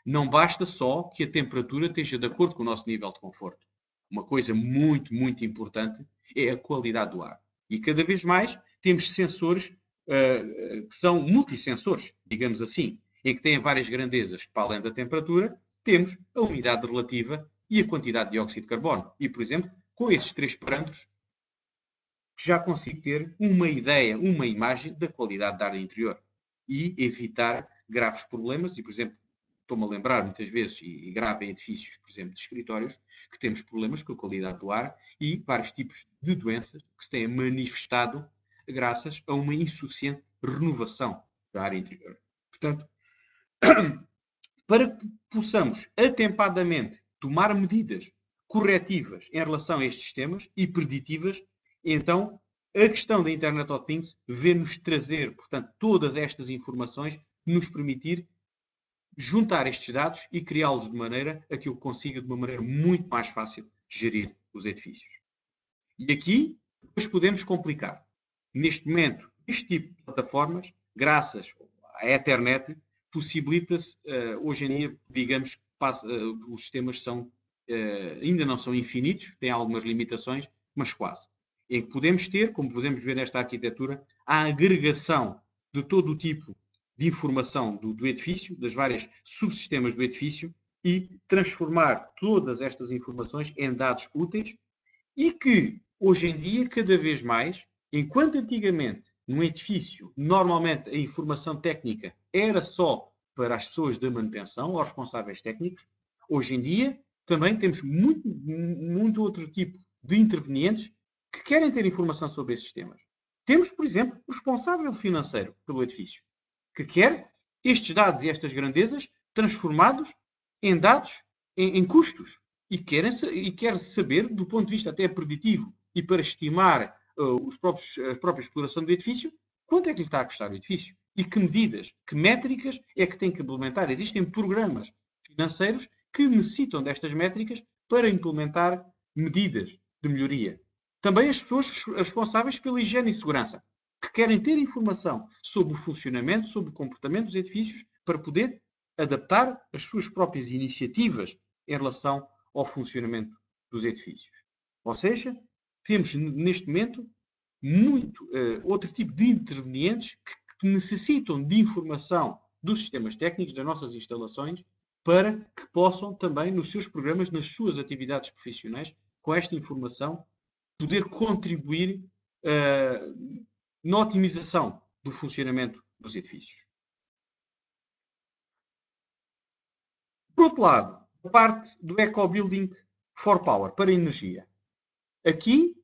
Não basta só que a temperatura esteja de acordo com o nosso nível de conforto. Uma coisa muito, muito importante é a qualidade do ar. E cada vez mais temos sensores que são multissensores, digamos assim, em que têm várias grandezas que, para além da temperatura, temos a umidade relativa e a quantidade de dióxido de carbono. E, por exemplo, com esses 3 parâmetros, já consigo ter uma ideia, uma imagem da qualidade do ar interior e evitar graves problemas. E, por exemplo, estou-me a lembrar muitas vezes, e grave em edifícios, por exemplo, de escritórios, que temos problemas com a qualidade do ar e vários tipos de doenças que se têm manifestado graças a uma insuficiente renovação da área interior. Portanto, para que possamos atempadamente tomar medidas corretivas em relação a estes temas e preditivas, então a questão da Internet of Things vê-nos trazer, portanto, todas estas informações, nos permitir juntar estes dados e criá-los de maneira a que eu consiga, de uma maneira muito mais fácil, gerir os edifícios. E aqui, depois podemos complicar. Neste momento, este tipo de plataformas, graças à Ethernet, possibilita-se, hoje em dia, digamos, os sistemas ainda não são infinitos, têm algumas limitações, mas quase. Em que podemos ter, como podemos ver nesta arquitetura, a agregação de todo o tipo de informação do edifício, das várias subsistemas do edifício, e transformar todas estas informações em dados úteis e que, hoje em dia, cada vez mais, enquanto antigamente, num edifício, normalmente a informação técnica era só para as pessoas da manutenção, aos responsáveis técnicos, hoje em dia também temos muito outro tipo de intervenientes que querem ter informação sobre esses temas. Temos, por exemplo, o responsável financeiro pelo edifício, que quer estes dados e estas grandezas transformados em dados, em custos. E quer saber, do ponto de vista até preditivo e para estimar a própria exploração do edifício, quanto é que lhe está a custar o edifício? E que medidas, que métricas é que tem que implementar? Existem programas financeiros que necessitam destas métricas para implementar medidas de melhoria. Também as pessoas responsáveis pela higiene e segurança, que querem ter informação sobre o funcionamento, sobre o comportamento dos edifícios, para poder adaptar as suas próprias iniciativas em relação ao funcionamento dos edifícios. Ou seja, temos neste momento outro tipo de intervenientes que necessitam de informação dos sistemas técnicos das nossas instalações para que possam também, nos seus programas, nas suas atividades profissionais, com esta informação, poder contribuir na otimização do funcionamento dos edifícios. Por outro lado, a parte do Eco-Building for Power, para a energia. Aqui,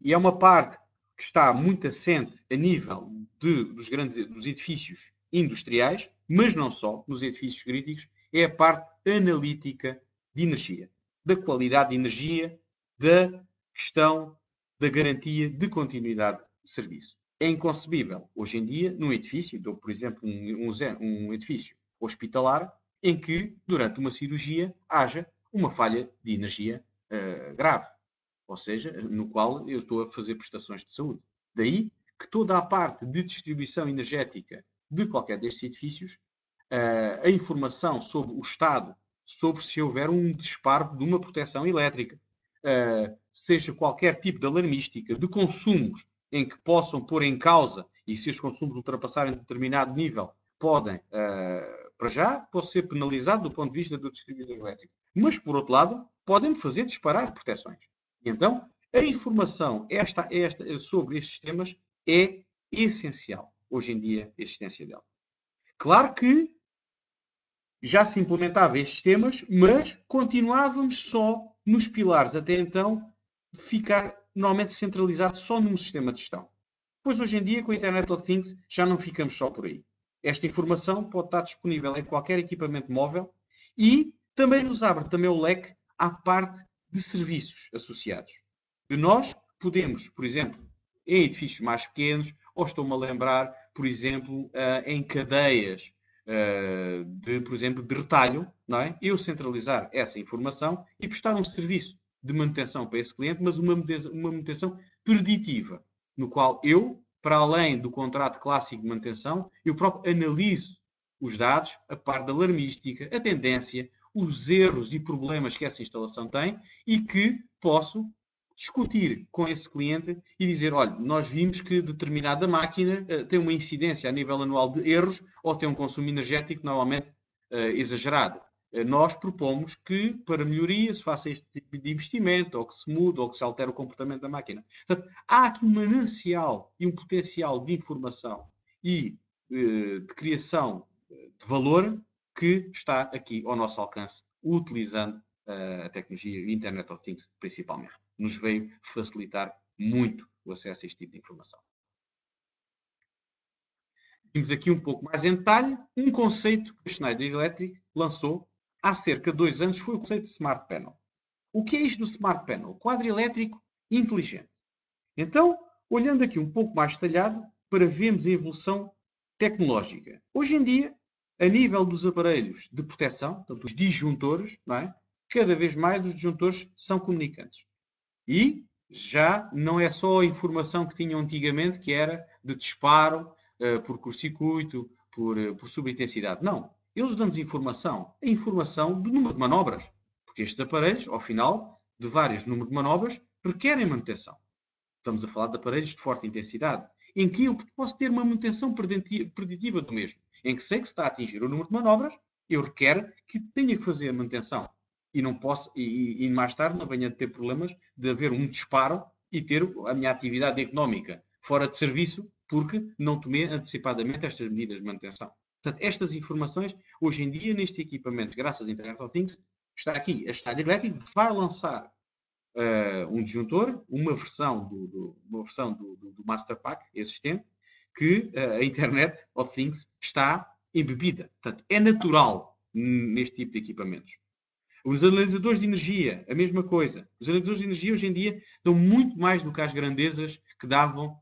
e é uma parte que está muito assente a nível dos edifícios industriais, mas não só, nos edifícios críticos, é a parte analítica de energia, da qualidade de energia, da questão da garantia de continuidade de serviço. É inconcebível, hoje em dia, num edifício, dou, por exemplo, um edifício hospitalar, em que, durante uma cirurgia, haja uma falha de energia grave. Ou seja, no qual eu estou a fazer prestações de saúde. Daí que toda a parte de distribuição energética de qualquer destes edifícios, a informação sobre o estado, sobre se houver um disparo de uma proteção elétrica, seja qualquer tipo de alarmística, de consumos em que possam pôr em causa, e se os consumos ultrapassarem determinado nível, podem, para já, pode ser penalizado do ponto de vista do distribuidor elétrico. Mas, por outro lado, podem fazer disparar proteções. E então, a informação sobre estes temas é essencial, hoje em dia, a existência dela. Claro que já se implementava estes temas, mas continuávamos só nos pilares, até então, de ficar normalmente centralizado só num sistema de gestão. Pois hoje em dia, com a Internet of Things, já não ficamos só por aí. Esta informação pode estar disponível em qualquer equipamento móvel e também nos abre também o leque à parte de serviços associados. De nós podemos, por exemplo, em edifícios mais pequenos, ou estou-me a lembrar, por exemplo, em cadeias por exemplo, de retalho, não é? Eu centralizar essa informação e prestar um serviço de manutenção para esse cliente, mas uma manutenção preditiva, no qual eu, para além do contrato clássico de manutenção, eu próprio analiso os dados, a parte da alarmística, a tendência, os erros e problemas que essa instalação tem e que posso discutir com esse cliente e dizer, olha, nós vimos que determinada máquina tem uma incidência a nível anual de erros ou tem um consumo energético normalmente exagerado. Nós propomos que, para melhoria, se faça este tipo de investimento, ou que se mude, ou que se altere o comportamento da máquina. Portanto, há aqui um manancial e um potencial de informação e de criação de valor que está aqui ao nosso alcance, utilizando a tecnologia e Internet of Things, principalmente. Nos veio facilitar muito o acesso a este tipo de informação. Vimos aqui um pouco mais em detalhe um conceito que a Schneider Electric lançou há cerca de 2 anos, foi o conceito de Smart Panel. O que é isto do Smart Panel? Quadro elétrico inteligente. Então, olhando aqui um pouco mais detalhado, para vermos a evolução tecnológica. Hoje em dia, a nível dos aparelhos de proteção, portanto, os disjuntores, não é? Cada vez mais os disjuntores são comunicantes. E já não é só a informação que tinham antigamente, que era de disparo, por curto-circuito, por subintensidade. Não. Eles dão-nos informação. A informação do número de manobras. Porque estes aparelhos, ao final de vários números de manobras, requerem manutenção. Estamos a falar de aparelhos de forte intensidade, em que eu posso ter uma manutenção preditiva do mesmo. Em que sei que se está a atingir o número de manobras, eu requero que tenha que fazer a manutenção. E não posso, e mais tarde não venha a ter problemas de haver um disparo e ter a minha atividade económica fora de serviço porque não tomei antecipadamente estas medidas de manutenção. Portanto, estas informações, hoje em dia, nestes equipamentos, graças à Internet of Things, está aqui. A Schneider Electric vai lançar um disjuntor, uma versão do Master Pack existente, que a Internet of Things está embebida. Portanto, é natural neste tipo de equipamentos. Os analisadores de energia, a mesma coisa. Os analisadores de energia hoje em dia dão muito mais do que as grandezas que davam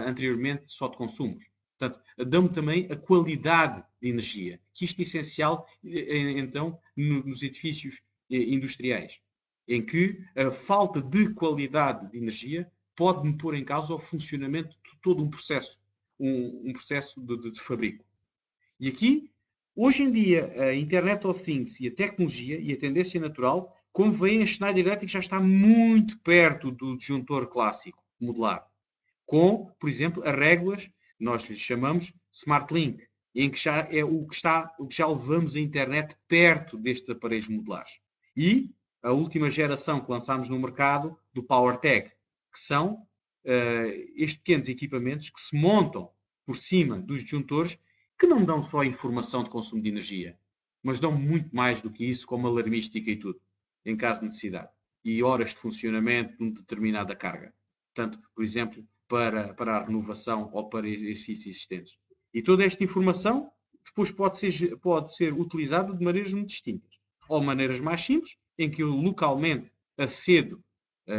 anteriormente só de consumos. Portanto, dão-me também a qualidade de energia, que isto é essencial, então, nos edifícios industriais, em que a falta de qualidade de energia pode-me pôr em causa o funcionamento de todo um processo, um processo de fabrico. E aqui, hoje em dia, a Internet of Things e a tecnologia e a tendência natural, como veem, a Schneider Electric já está muito perto do disjuntor clássico, modular. Com, por exemplo, as réguas, nós lhes chamamos Smart Link, em que já é o que já levamos a internet perto destes aparelhos modulares. E a última geração que lançámos no mercado, do PowerTag, que são estes pequenos equipamentos que se montam por cima dos disjuntores, que não dão só informação de consumo de energia, mas dão muito mais do que isso, como alarmística e tudo, em caso de necessidade. E horas de funcionamento de uma determinada carga. Portanto, por exemplo, para a renovação ou para edifícios existentes. E toda esta informação depois pode ser utilizada de maneiras muito distintas. Ou maneiras mais simples, em que eu localmente acedo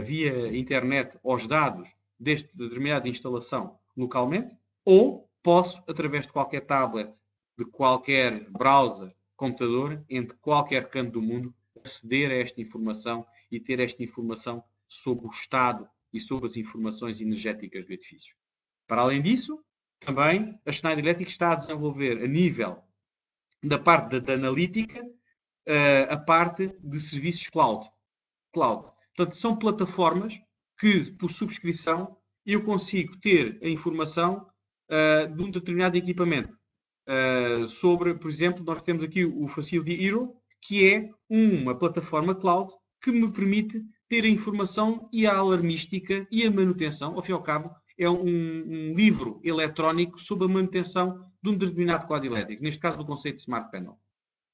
via internet aos dados desta determinada instalação localmente, ou posso, através de qualquer tablet, de qualquer browser, computador, entre qualquer canto do mundo, aceder a esta informação e ter esta informação sobre o estado e sobre as informações energéticas do edifício. Para além disso, também a Schneider Electric está a desenvolver, a nível da parte da analítica, a parte de serviços cloud. Portanto, são plataformas que, por subscrição, eu consigo ter a informação de um determinado equipamento. Sobre, por exemplo, nós temos aqui o Facility Hero, que é uma plataforma cloud que me permite ter a informação e a alarmística e a manutenção. Ao fim e ao cabo, é um livro eletrónico sobre a manutenção de um determinado quadro elétrico, neste caso do conceito de Smart Panel,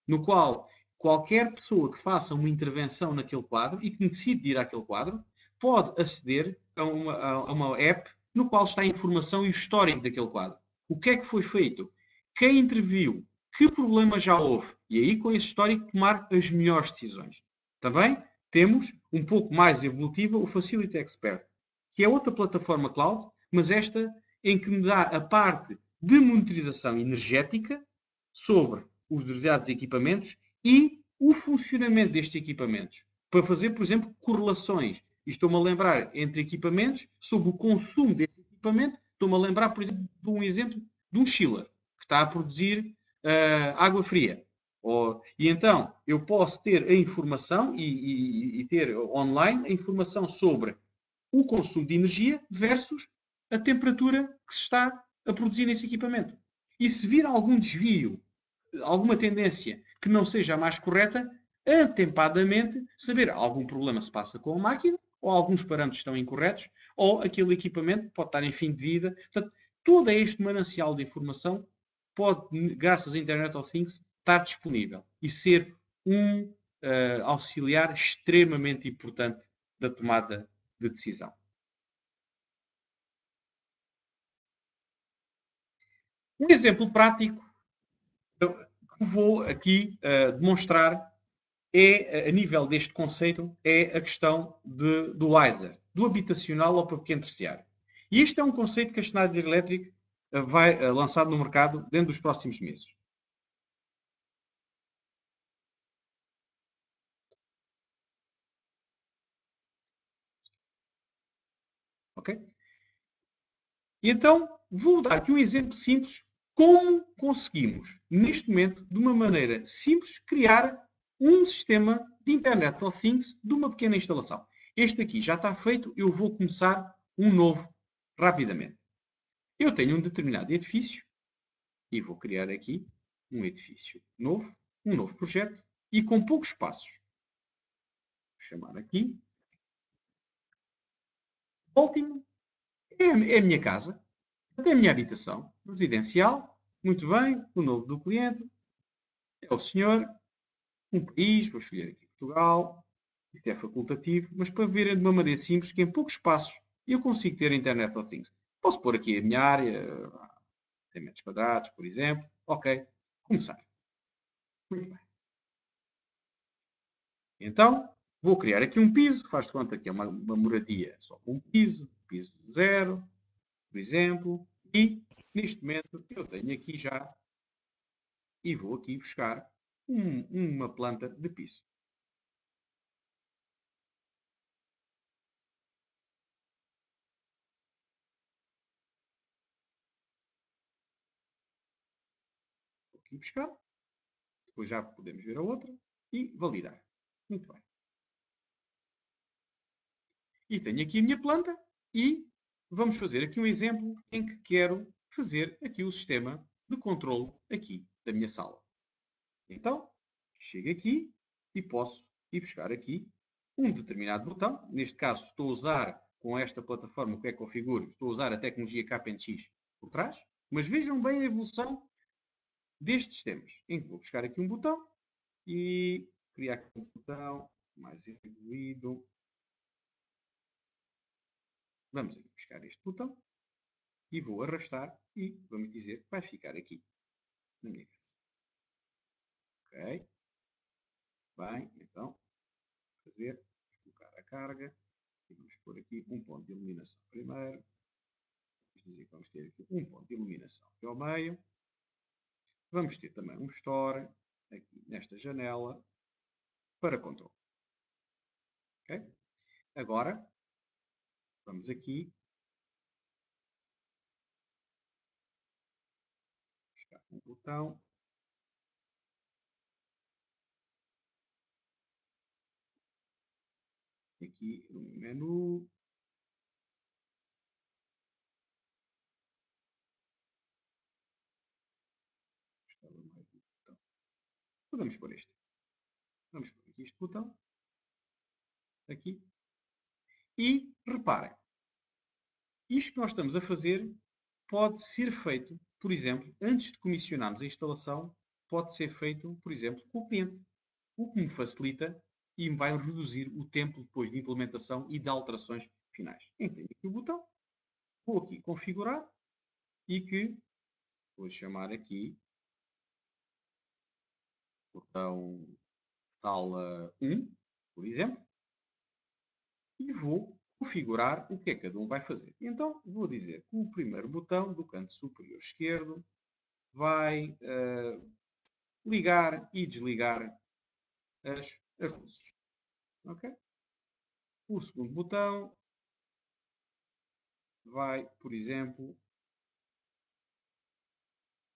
no qual qualquer pessoa que faça uma intervenção naquele quadro e que necessite ir àquele quadro, pode aceder a uma app no qual está a informação e o histórico daquele quadro. O que é que foi feito? Quem interviu? Que problema já houve? E aí, com esse histórico, tomar as melhores decisões. Também temos, um pouco mais evolutiva, o Facility Expert, que é outra plataforma cloud, mas esta em que me dá a parte de monitorização energética sobre os determinados equipamentos e o funcionamento destes equipamentos. Para fazer, por exemplo, correlações. E estou-me a lembrar entre equipamentos, sobre o consumo deste equipamento, estou-me a lembrar, por exemplo, de um exemplo de um chiller, que está a produzir água fria. E então, eu posso ter a informação e ter online a informação sobre o consumo de energia versus a temperatura que se está a produzir nesse equipamento. E se vir algum desvio, alguma tendência que não seja a mais correta, atempadamente saber algum problema se passa com a máquina, ou alguns parâmetros estão incorretos, ou aquele equipamento pode estar em fim de vida. Portanto, todo este manancial de informação pode, graças à Internet of Things, estar disponível e ser um auxiliar extremamente importante da tomada de decisão. Um exemplo prático que vou aqui demonstrar é, a nível deste conceito, é a questão do WISER, do habitacional ao pequeno terciário. E este é um conceito que a Schneider Electric vai lançar no mercado dentro dos próximos meses. Ok? E então, vou dar aqui um exemplo simples como conseguimos, neste momento, de uma maneira simples, criar um sistema de Internet of Things de uma pequena instalação. Este aqui já está feito, eu vou começar um novo rapidamente. Eu tenho um determinado edifício e vou criar aqui um edifício novo, um novo projeto e com poucos passos. Vou chamar aqui. Ótimo. É a minha casa, é a minha habitação residencial. Muito bem, o nome do cliente é o senhor, um país, vou escolher aqui Portugal, isto é facultativo, mas para verem de uma maneira simples que em poucos passos eu consigo ter a Internet of Things. Posso pôr aqui a minha área, 100 metros quadrados, por exemplo. Ok, começar. Muito bem. Então, vou criar aqui um piso, faz de conta que é uma moradia só com um piso 0, por exemplo, e neste momento eu tenho aqui já e vou aqui buscar uma planta de piso. Vou aqui buscar, depois já podemos ver a outra e validar. Muito bem. E tenho aqui a minha planta e vamos fazer aqui um exemplo em que quero fazer aqui o sistema de controle aqui da minha sala. Então, chego aqui e posso ir buscar aqui um determinado botão. Neste caso, estou a usar com esta plataforma que é configuro, estou a usar a tecnologia KPNX por trás. Mas vejam bem a evolução destes sistemas. Em que vou buscar aqui um botão e criar aqui um botão mais evoluído. Vamos aqui buscar este botão e vou arrastar e vamos dizer que vai ficar aqui na minha casa. Ok. Bem, então, fazer, colocar a carga e vamos pôr aqui um ponto de iluminação primeiro. Vamos dizer que vamos ter aqui um ponto de iluminação aqui ao meio. Vamos ter também um store aqui nesta janela para controle. Ok? Agora, vamos aqui um botão. Aqui o menu. Podemos pôr este. Vamos pôr aqui este botão. Aqui. E reparem, isto que nós estamos a fazer pode ser feito, por exemplo, antes de comissionarmos a instalação, pode ser feito, por exemplo, com o cliente. O que me facilita e me vai reduzir o tempo depois de implementação e de alterações finais. Tenho aqui o botão, vou aqui configurar e que vou chamar aqui botão sala 1, por exemplo, e vou configurar o que é que cada um vai fazer. Então, vou dizer que o primeiro botão do canto superior esquerdo vai ligar e desligar as luzes. Okay? O segundo botão vai, por exemplo,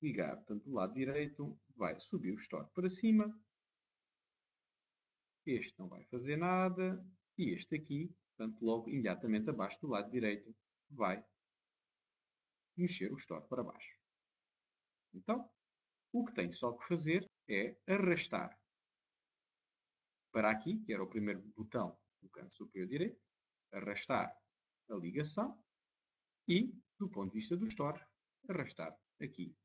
ligar. Portanto, do lado direito vai subir o store para cima. Este não vai fazer nada. E este aqui, portanto, logo imediatamente abaixo do lado direito, vai mexer o store para baixo. Então, o que tenho só que fazer é arrastar para aqui, que era o primeiro botão do canto superior direito, arrastar a ligação e, do ponto de vista do store, arrastar aqui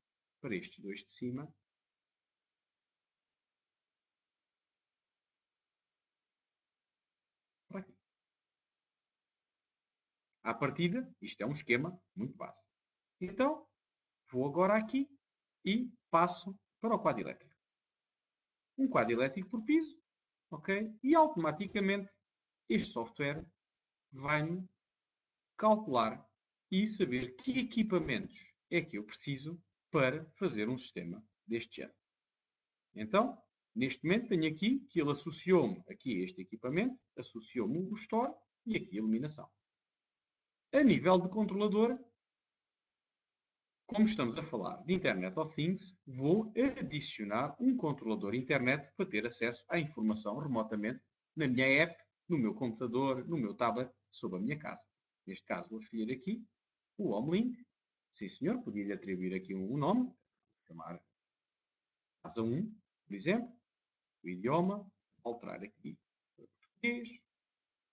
para estes dois de cima para aqui. À partida, isto é um esquema muito básico. Então, vou agora aqui e passo para o quadro elétrico. Um quadro elétrico por piso, ok? E automaticamente este software vai-me calcular e saber que equipamentos é que eu preciso para fazer um sistema deste género. Então, neste momento tenho aqui que ele associou-me aqui a este equipamento, associou-me o store e aqui a iluminação. A nível de controlador, como estamos a falar de Internet of Things, vou adicionar um controlador internet para ter acesso à informação remotamente na minha app, no meu computador, no meu tablet, sobre a minha casa. Neste caso, vou escolher aqui o HomeLink. Sim, senhor, podia-lhe atribuir aqui um nome, vou chamar Casa 1, por exemplo, o idioma, alterar aqui para português,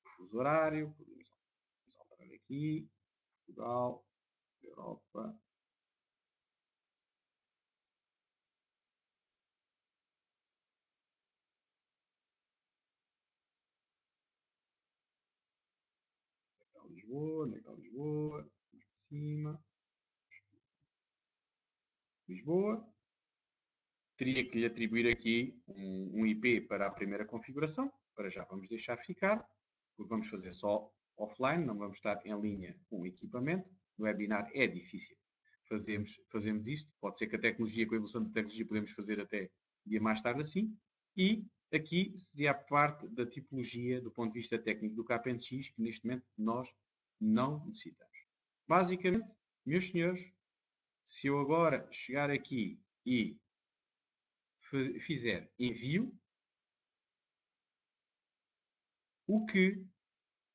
o fuso horário, podemos alterar aqui, Portugal, Europa. Lisboa, Lisboa, mais para cima, Lisboa. Teria que lhe atribuir aqui um IP para a primeira configuração, para já vamos deixar ficar, porque vamos fazer só offline, não vamos estar em linha com o equipamento. No webinar é difícil fazemos isto, pode ser que a tecnologia, com a evolução da tecnologia, podemos fazer até dia mais tarde assim, e aqui seria a parte da tipologia do ponto de vista técnico do KPNX, que neste momento nós não necessitamos. Basicamente, meus senhores, se eu agora chegar aqui e fizer envio, o que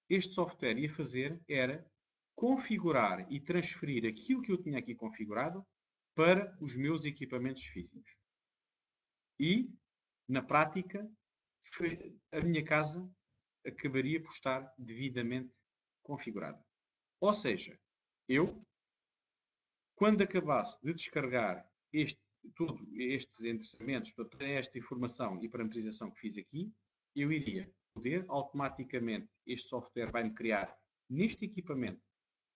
este software ia fazer era configurar e transferir aquilo que eu tinha aqui configurado para os meus equipamentos físicos. E, na prática, a minha casa acabaria por estar devidamente configurada. Ou seja, eu, quando acabasse de descarregar todos estes endereçamentos para esta informação e parametrização que fiz aqui, eu iria poder automaticamente, este software vai-me criar neste equipamento,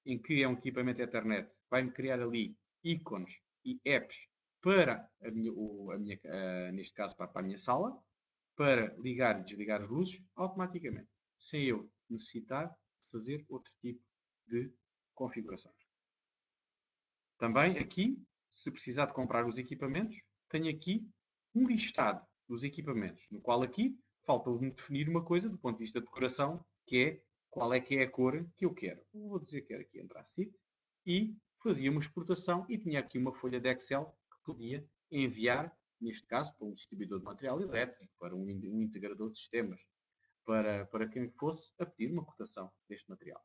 em que é um equipamento Ethernet, vai-me criar ali ícones e apps para neste caso para a minha sala, para ligar e desligar as luzes automaticamente, sem eu necessitar fazer outro tipo de configurações. Também aqui, se precisar de comprar os equipamentos, tenho aqui um listado dos equipamentos, no qual aqui falta-me definir uma coisa do ponto de vista de decoração, que é qual é que é a cor que eu quero. Vou dizer que quero aqui Anthracite e fazia uma exportação e tinha aqui uma folha de Excel que podia enviar, neste caso, para um distribuidor de material elétrico, para um integrador de sistemas, para quem fosse a pedir uma cotação deste material.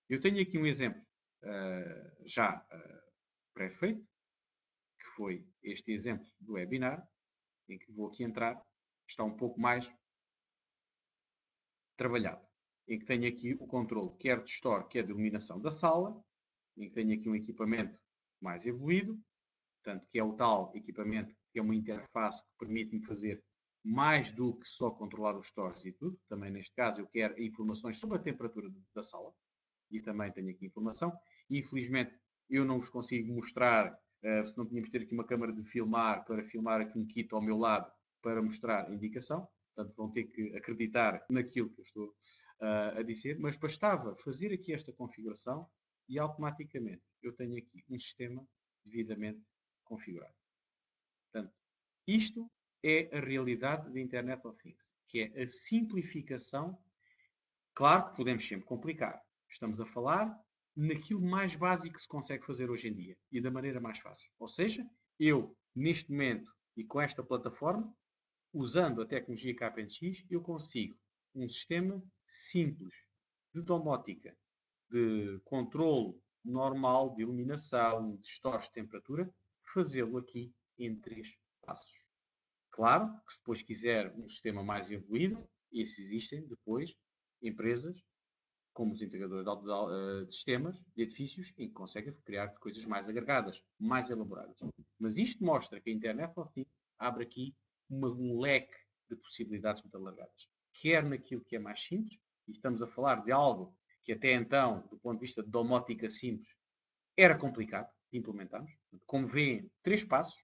Eu tenho aqui um exemplo já pré-feito, que foi este exemplo do webinar, em que vou aqui entrar, está um pouco mais trabalhado, em que tenho aqui o controle quer de store, quer de iluminação da sala, em que tenho aqui um equipamento mais evoluído, portanto, que é o tal equipamento que é uma interface que permite-me fazer mais do que só controlar os stores e tudo. Também neste caso eu quero informações sobre a temperatura da sala e também tenho aqui informação. Infelizmente eu não vos consigo mostrar, se não tínhamos de ter aqui uma câmara de filmar para filmar aqui um kit ao meu lado para mostrar a indicação. Portanto, vão ter que acreditar naquilo que eu estou a dizer. Mas bastava fazer aqui esta configuração e automaticamente eu tenho aqui um sistema devidamente configurado. Portanto, isto é a realidade da Internet of Things, que é a simplificação. Claro que podemos sempre complicar. Estamos a falar naquilo mais básico que se consegue fazer hoje em dia e da maneira mais fácil. Ou seja, eu, neste momento e com esta plataforma, usando a tecnologia KPMG, eu consigo um sistema simples de domótica, de controle normal, de iluminação, de stores de temperatura, fazê-lo aqui em 3 passos. Claro que se depois quiser um sistema mais evoluído, esses existem depois empresas como os integradores de sistemas, de edifícios, em que conseguem criar coisas mais agregadas, mais elaboradas. Mas isto mostra que a Internet of Things abre aqui um leque de possibilidades muito alargadas. Quer naquilo que é mais simples, e estamos a falar de algo que até então, do ponto de vista de domótica simples, era complicado de implementarmos. Como veem, 3 passos.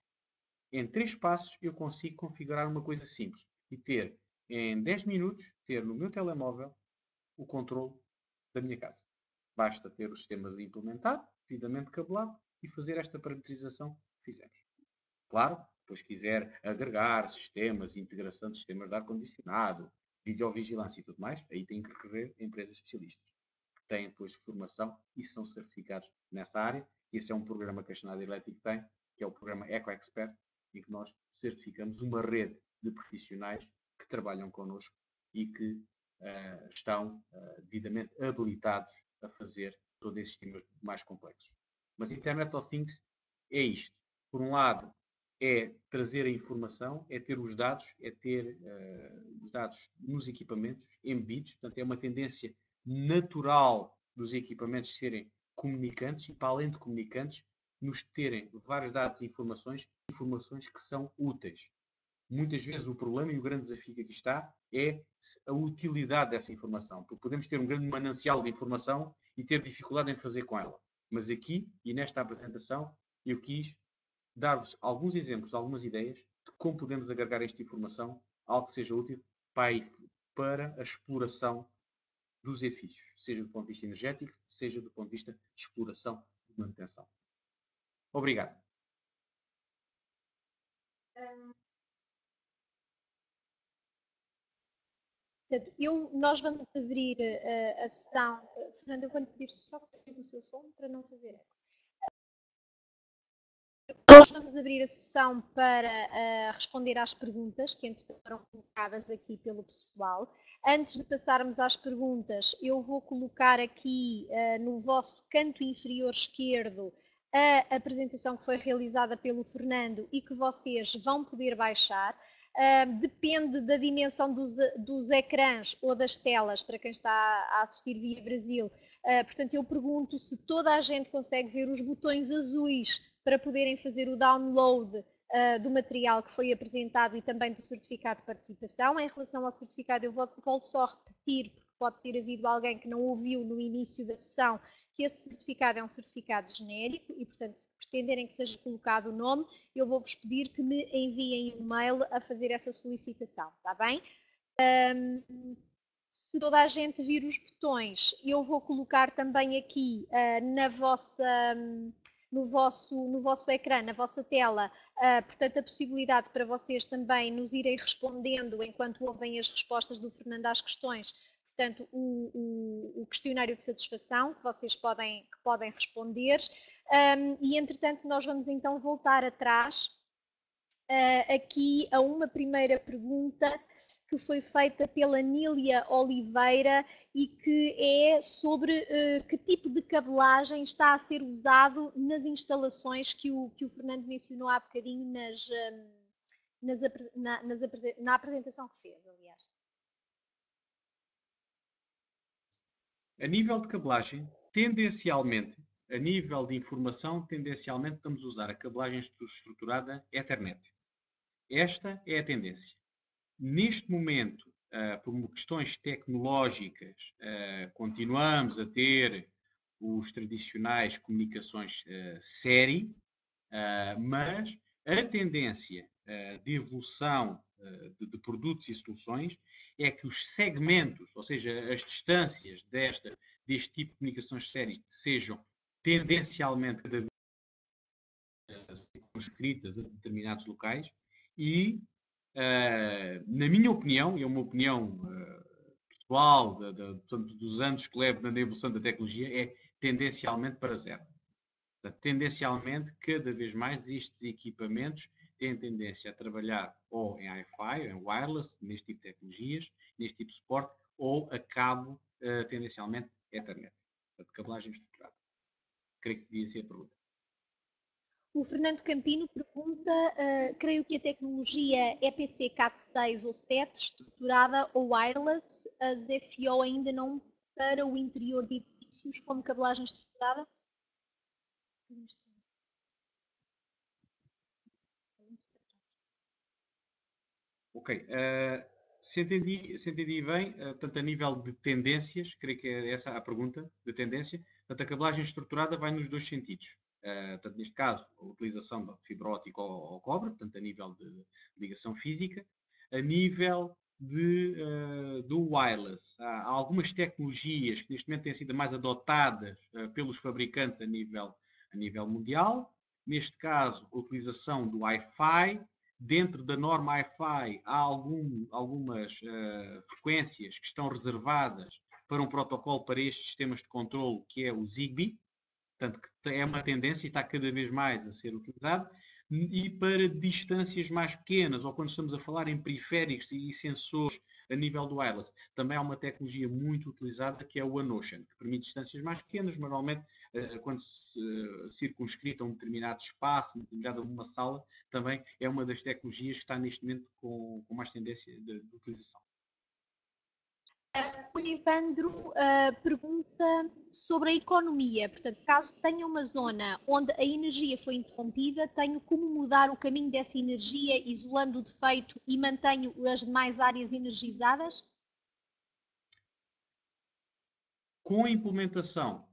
Em 3 passos eu consigo configurar uma coisa simples e ter, em 10 minutos, ter no meu telemóvel o controle da minha casa. Basta ter o sistema implementado, devidamente cabelado e fazer esta parametrização que fizemos. Claro, depois quiser agregar sistemas, integração de sistemas de ar-condicionado, videovigilância e tudo mais, aí tem que recorrer a empresas especialistas, que têm depois formação e são certificados nessa área. Esse é um programa que a Schneider Electric tem, que é o programa EcoExpert, em que nós certificamos uma rede de profissionais que trabalham connosco e que estão devidamente habilitados a fazer todos esses sistemas mais complexos. Mas Internet of Things é isto. Por um lado, é trazer a informação, é ter os dados, é ter os dados nos equipamentos embebidos. Portanto, é uma tendência natural dos equipamentos serem comunicantes e, para além de comunicantes, nos terem vários dados e informações que são úteis. Muitas vezes o problema e o grande desafio que aqui está é a utilidade dessa informação. Porque podemos ter um grande manancial de informação e ter dificuldade em fazer com ela. Mas aqui, e nesta apresentação, eu quis dar-vos alguns exemplos, algumas ideias de como podemos agregar esta informação a algo que seja útil para a exploração dos edifícios, seja do ponto de vista energético, seja do ponto de vista de exploração e manutenção. Obrigado. Portanto, nós vamos abrir a sessão. Fernando, eu vou-lhe pedir só que tire o seu som para não fazer eco. Nós vamos abrir a sessão para responder às perguntas que foram colocadas aqui pelo pessoal. Antes de passarmos às perguntas, eu vou colocar aqui no vosso canto inferior esquerdo a apresentação que foi realizada pelo Fernando e que vocês vão poder baixar. Depende da dimensão dos ecrãs ou das telas, para quem está a assistir via Brasil. Portanto, eu pergunto se toda a gente consegue ver os botões azuis para poderem fazer o download do material que foi apresentado e também do certificado de participação. Em relação ao certificado, eu volto só a repetir, porque pode ter havido alguém que não ouviu no início da sessão, que este certificado é um certificado genérico e, portanto, se pretenderem que seja colocado o nome, eu vou-vos pedir que me enviem um mail a fazer essa solicitação, está bem? Se toda a gente vir os botões, eu vou colocar também aqui no vosso ecrã, na vossa tela, portanto, a possibilidade para vocês também nos irem respondendo enquanto ouvem as respostas do Fernando às questões. portanto, o questionário de satisfação que vocês podem responder. E, entretanto, nós vamos então voltar atrás aqui a uma primeira pergunta que foi feita pela Nília Oliveira e que é sobre que tipo de cabelagem está a ser usado nas instalações que o Fernando mencionou há bocadinho na apresentação que fez, aliás. A nível de cabelagem, tendencialmente, a nível de informação, tendencialmente estamos a usar a cabelagem estruturada Ethernet. Esta é a tendência. Neste momento, por questões tecnológicas, continuamos a ter os tradicionais comunicações série, mas a tendência de evolução de produtos e soluções é que os segmentos, ou seja, as distâncias deste tipo de comunicações sérias sejam tendencialmente cada vez circunscritas a determinados locais e, na minha opinião, e é uma opinião pessoal portanto, dos anos que levo na evolução da tecnologia, é tendencialmente para zero. Portanto, tendencialmente, cada vez mais estes equipamentos têm tendência a trabalhar ou em Wi-Fi, em wireless, neste tipo de tecnologias, neste tipo de suporte, ou a cabo, tendencialmente, Ethernet. Portanto, cabelagem estruturada. Creio que devia ser a pergunta. O Fernando Campino pergunta, creio que a tecnologia EPC Cat6 ou 7, estruturada ou wireless, a ZFO ainda não para o interior de edifícios como cabelagem estruturada? Ok. Se entendi bem, tanto a nível de tendências, creio que é essa a pergunta, de tendência, portanto, a cabelagem estruturada vai nos dois sentidos. Portanto, neste caso, a utilização da fibra ótica ou cobre, portanto, a nível de ligação física, a nível do wireless. Há algumas tecnologias que neste momento têm sido mais adotadas pelos fabricantes a nível mundial. Neste caso, a utilização do Wi-Fi. Dentro da norma Wi-Fi há algumas frequências que estão reservadas para um protocolo para estes sistemas de controle, que é o Zigbee. Portanto, que é uma tendência e está cada vez mais a ser utilizado. E para distâncias mais pequenas, ou quando estamos a falar em periféricos e sensores a nível do wireless, também há uma tecnologia muito utilizada que é o OneOcean, que permite distâncias mais pequenas, normalmente quando se circunscrita a um determinado espaço, uma sala, também é uma das tecnologias que está neste momento com mais tendência de utilização. O Evandro pergunta sobre a economia. Portanto, caso tenha uma zona onde a energia foi interrompida, tenho como mudar o caminho dessa energia, isolando o defeito e mantenho as demais áreas energizadas? Com a implementação,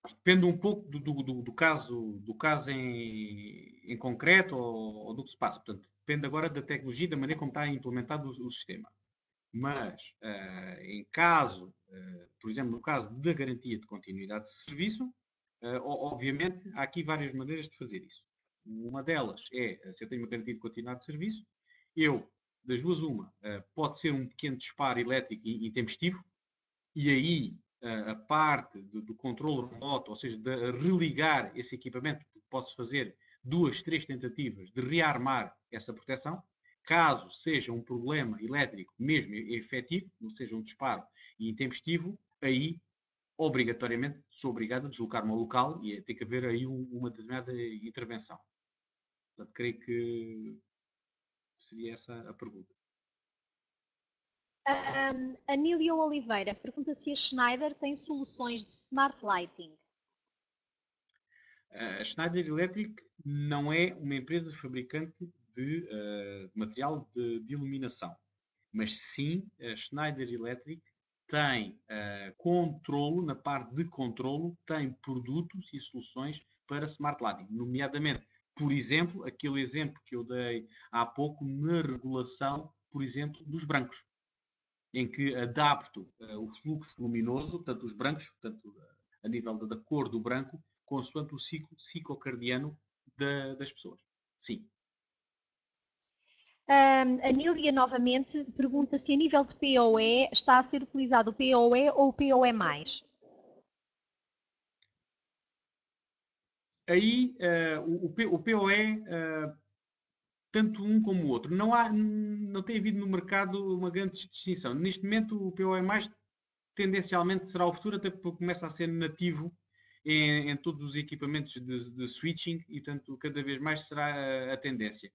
depende um pouco do caso em concreto ou do que se passa. Portanto, depende agora da tecnologia, da maneira como está implementado o sistema. Mas, em caso, por exemplo, no caso da garantia de continuidade de serviço, obviamente, há aqui várias maneiras de fazer isso. Uma delas é, se eu tenho uma garantia de continuidade de serviço, das duas uma, pode ser um pequeno disparo elétrico intempestivo, e aí a parte do controle remoto, ou seja, de religar esse equipamento, posso fazer 2, 3 tentativas de rearmar essa proteção. Caso seja um problema elétrico mesmo efetivo, não seja um disparo e intempestivo, aí obrigatoriamente sou obrigado a deslocar-me ao local e tem que haver aí uma determinada intervenção. Portanto, creio que seria essa a pergunta. A Nília Oliveira pergunta se a Schneider tem soluções de smart lighting. A Schneider Electric não é uma empresa fabricante de material de iluminação, mas sim a Schneider Electric tem controlo, na parte de controlo, tem produtos e soluções para smart lighting, nomeadamente, por exemplo, aquele exemplo que eu dei há pouco na regulação, por exemplo, dos brancos, em que adapto o fluxo luminoso, tanto os brancos, portanto, a nível da cor do branco, consoante o ciclo ciclocardiano das pessoas. Sim. A Nília, novamente, pergunta se a nível de PoE está a ser utilizado o PoE ou o PoE+. Aí, o PoE, tanto um como o outro, não tem havido no mercado uma grande distinção. Neste momento, o PoE+, tendencialmente será o futuro, até porque começa a ser nativo em todos os equipamentos de switching e, portanto, cada vez mais será a tendência.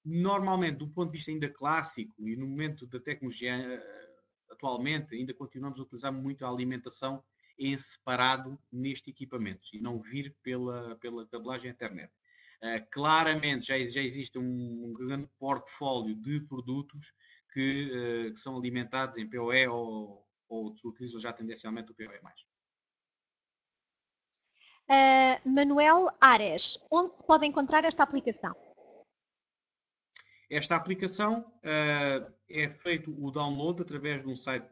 Normalmente, do ponto de vista ainda clássico e no momento da tecnologia atualmente, ainda continuamos a utilizar muito a alimentação em separado neste equipamento e não vir pela cabelagem internet. Claramente já existe um grande portfólio de produtos que são alimentados em PoE ou se utilizam já tendencialmente o PoE+. Manuel Ares, onde se pode encontrar esta aplicação? Esta aplicação é feito o download através de um site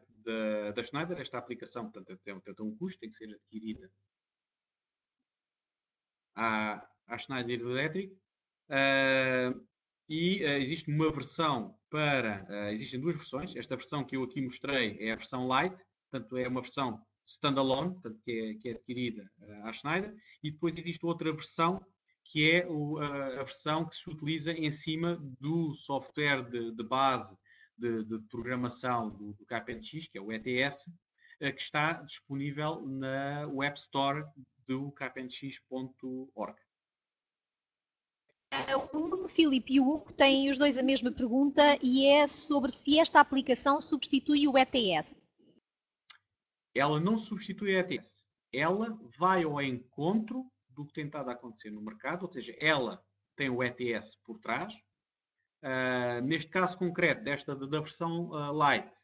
da Schneider. Esta aplicação, portanto, tem um custo, tem que ser adquirida à Schneider Electric. Existe uma versão existem duas versões. Esta versão que eu aqui mostrei é a versão Lite, portanto, é uma versão standalone, portanto, que é adquirida à Schneider. E depois existe outra versão que é a versão que se utiliza em cima do software de base de programação do KPNX, que é o ETS, que está disponível na Web Store do kpnx.org. O Filipe e o Hugo têm os dois a mesma pergunta e é sobre se esta aplicação substitui o ETS. Ela não substitui a ETS. Ela vai ao encontro do que tem estado a acontecer no mercado, ou seja, ela tem o ETS por trás. Neste caso concreto, da versão Lite,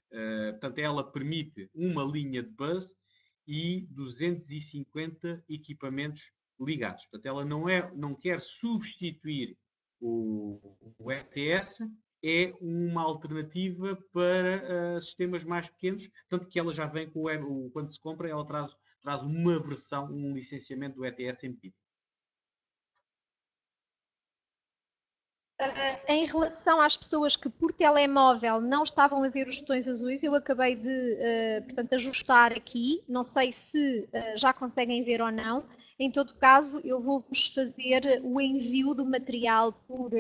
portanto, ela permite uma linha de bus e 250 equipamentos ligados. Portanto, ela não quer substituir o ETS, é uma alternativa para sistemas mais pequenos, tanto que ela já vem quando se compra, ela traz uma versão, um licenciamento do ETS embutido. Em relação às pessoas que por telemóvel não estavam a ver os botões azuis, eu acabei de, portanto, ajustar aqui. Não sei se já conseguem ver ou não. Em todo caso, eu vou-vos fazer o envio do material por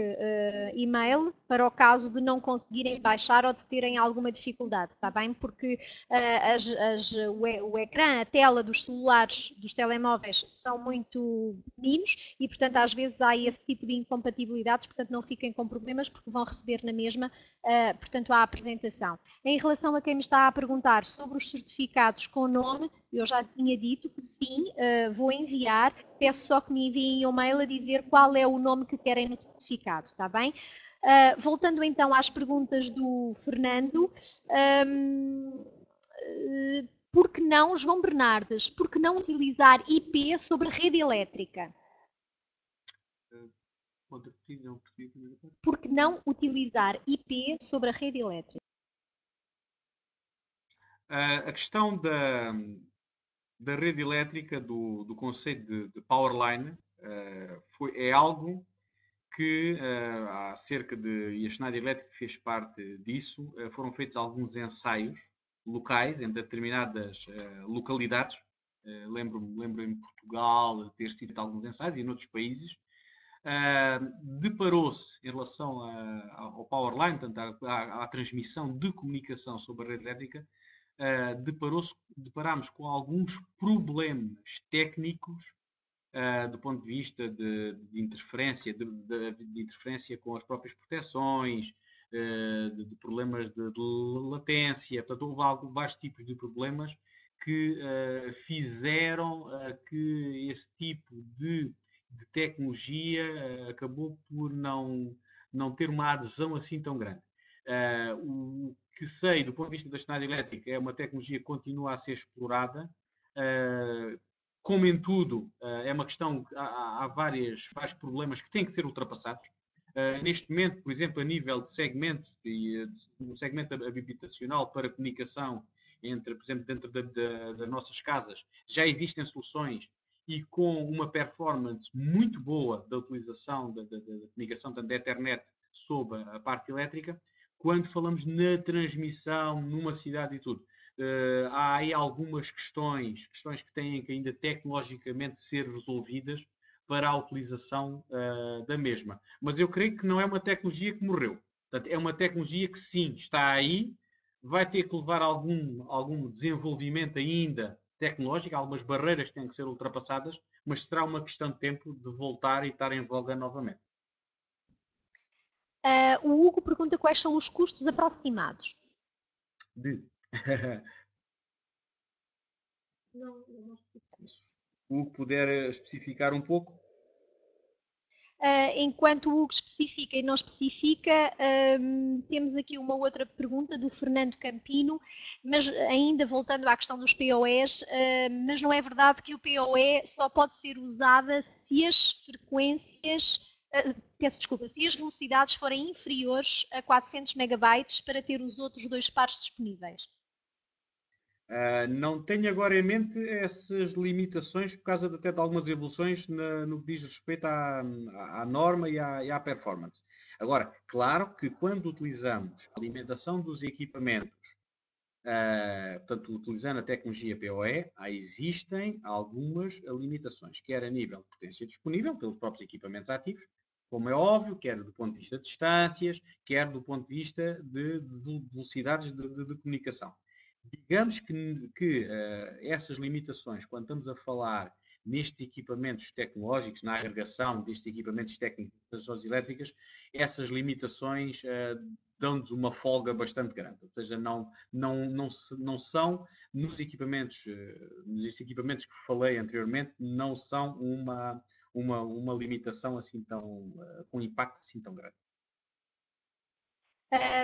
e-mail para o caso de não conseguirem baixar ou de terem alguma dificuldade, está bem? Porque o ecrã, a tela dos celulares, dos telemóveis, são muito pequeninos e, portanto, às vezes há esse tipo de incompatibilidades, portanto, não fiquem com problemas porque vão receber na mesma, portanto, a apresentação. Em relação a quem me está a perguntar sobre os certificados com nome, eu já tinha dito que sim, vou enviar, peço só que me enviem um mail a dizer qual é o nome que querem no certificado, está bem? Voltando então às perguntas do Fernando, por que não, João Bernardes, por que não utilizar IP sobre rede elétrica? Por que não utilizar IP sobre a rede elétrica? A questão da rede elétrica, do conceito de Powerline, é algo que há cerca de... E a Schneider Electric fez parte disso. Foram feitos alguns ensaios locais em determinadas localidades. Lembro em Portugal ter sido alguns ensaios e noutros países. Deparou-se em relação ao Powerline, portanto, à transmissão de comunicação sobre a rede elétrica, deparámos com alguns problemas técnicos do ponto de vista de interferência, de interferência com as próprias proteções, de problemas de latência. Portanto, houve vários tipos de problemas que fizeram que esse tipo de tecnologia acabou por não ter uma adesão assim tão grande. O que sei, do ponto de vista da Schneider Electric, é uma tecnologia que continua a ser explorada. Como em tudo, é uma questão, há vários problemas que têm que ser ultrapassados. Neste momento, por exemplo, a nível de segmento, no segmento habitacional para comunicação, por exemplo, dentro das nossas casas, já existem soluções e com uma performance muito boa da utilização da comunicação, tanto da Ethernet sobre a parte elétrica, quando falamos na transmissão numa cidade e tudo. Há aí algumas questões que têm que ainda tecnologicamente ser resolvidas para a utilização da mesma. Mas eu creio que não é uma tecnologia que morreu. Portanto, é uma tecnologia que sim, está aí, vai ter que levar algum desenvolvimento ainda tecnológico, algumas barreiras que têm que ser ultrapassadas, mas será uma questão de tempo de voltar e estar em voga novamente. O Hugo pergunta quais são os custos aproximados. O Hugo puder especificar um pouco. Enquanto o Hugo especifica e não especifica, temos aqui uma outra pergunta do Fernando Campino, mas ainda voltando à questão dos PoEs, mas não é verdade que o PoE só pode ser usada se as frequências, peço desculpa, se as velocidades forem inferiores a 400 megabytes para ter os outros dois pares disponíveis. Não tenho agora em mente essas limitações por causa até de algumas evoluções no que diz respeito à norma e à performance. Agora, claro que quando utilizamos a alimentação dos equipamentos, portanto, utilizando a tecnologia PoE, existem algumas limitações, quer a nível de potência disponível pelos próprios equipamentos ativos, como é óbvio, quer do ponto de vista de distâncias, quer do ponto de vista de velocidades de comunicação. Digamos que essas limitações, quando estamos a falar nestes equipamentos tecnológicos, na agregação destes equipamentos técnicos das redes elétricas, essas limitações dão-nos uma folga bastante grande. Ou seja, não são, nos equipamentos que falei anteriormente, não são uma limitação assim com um impacto assim tão grande.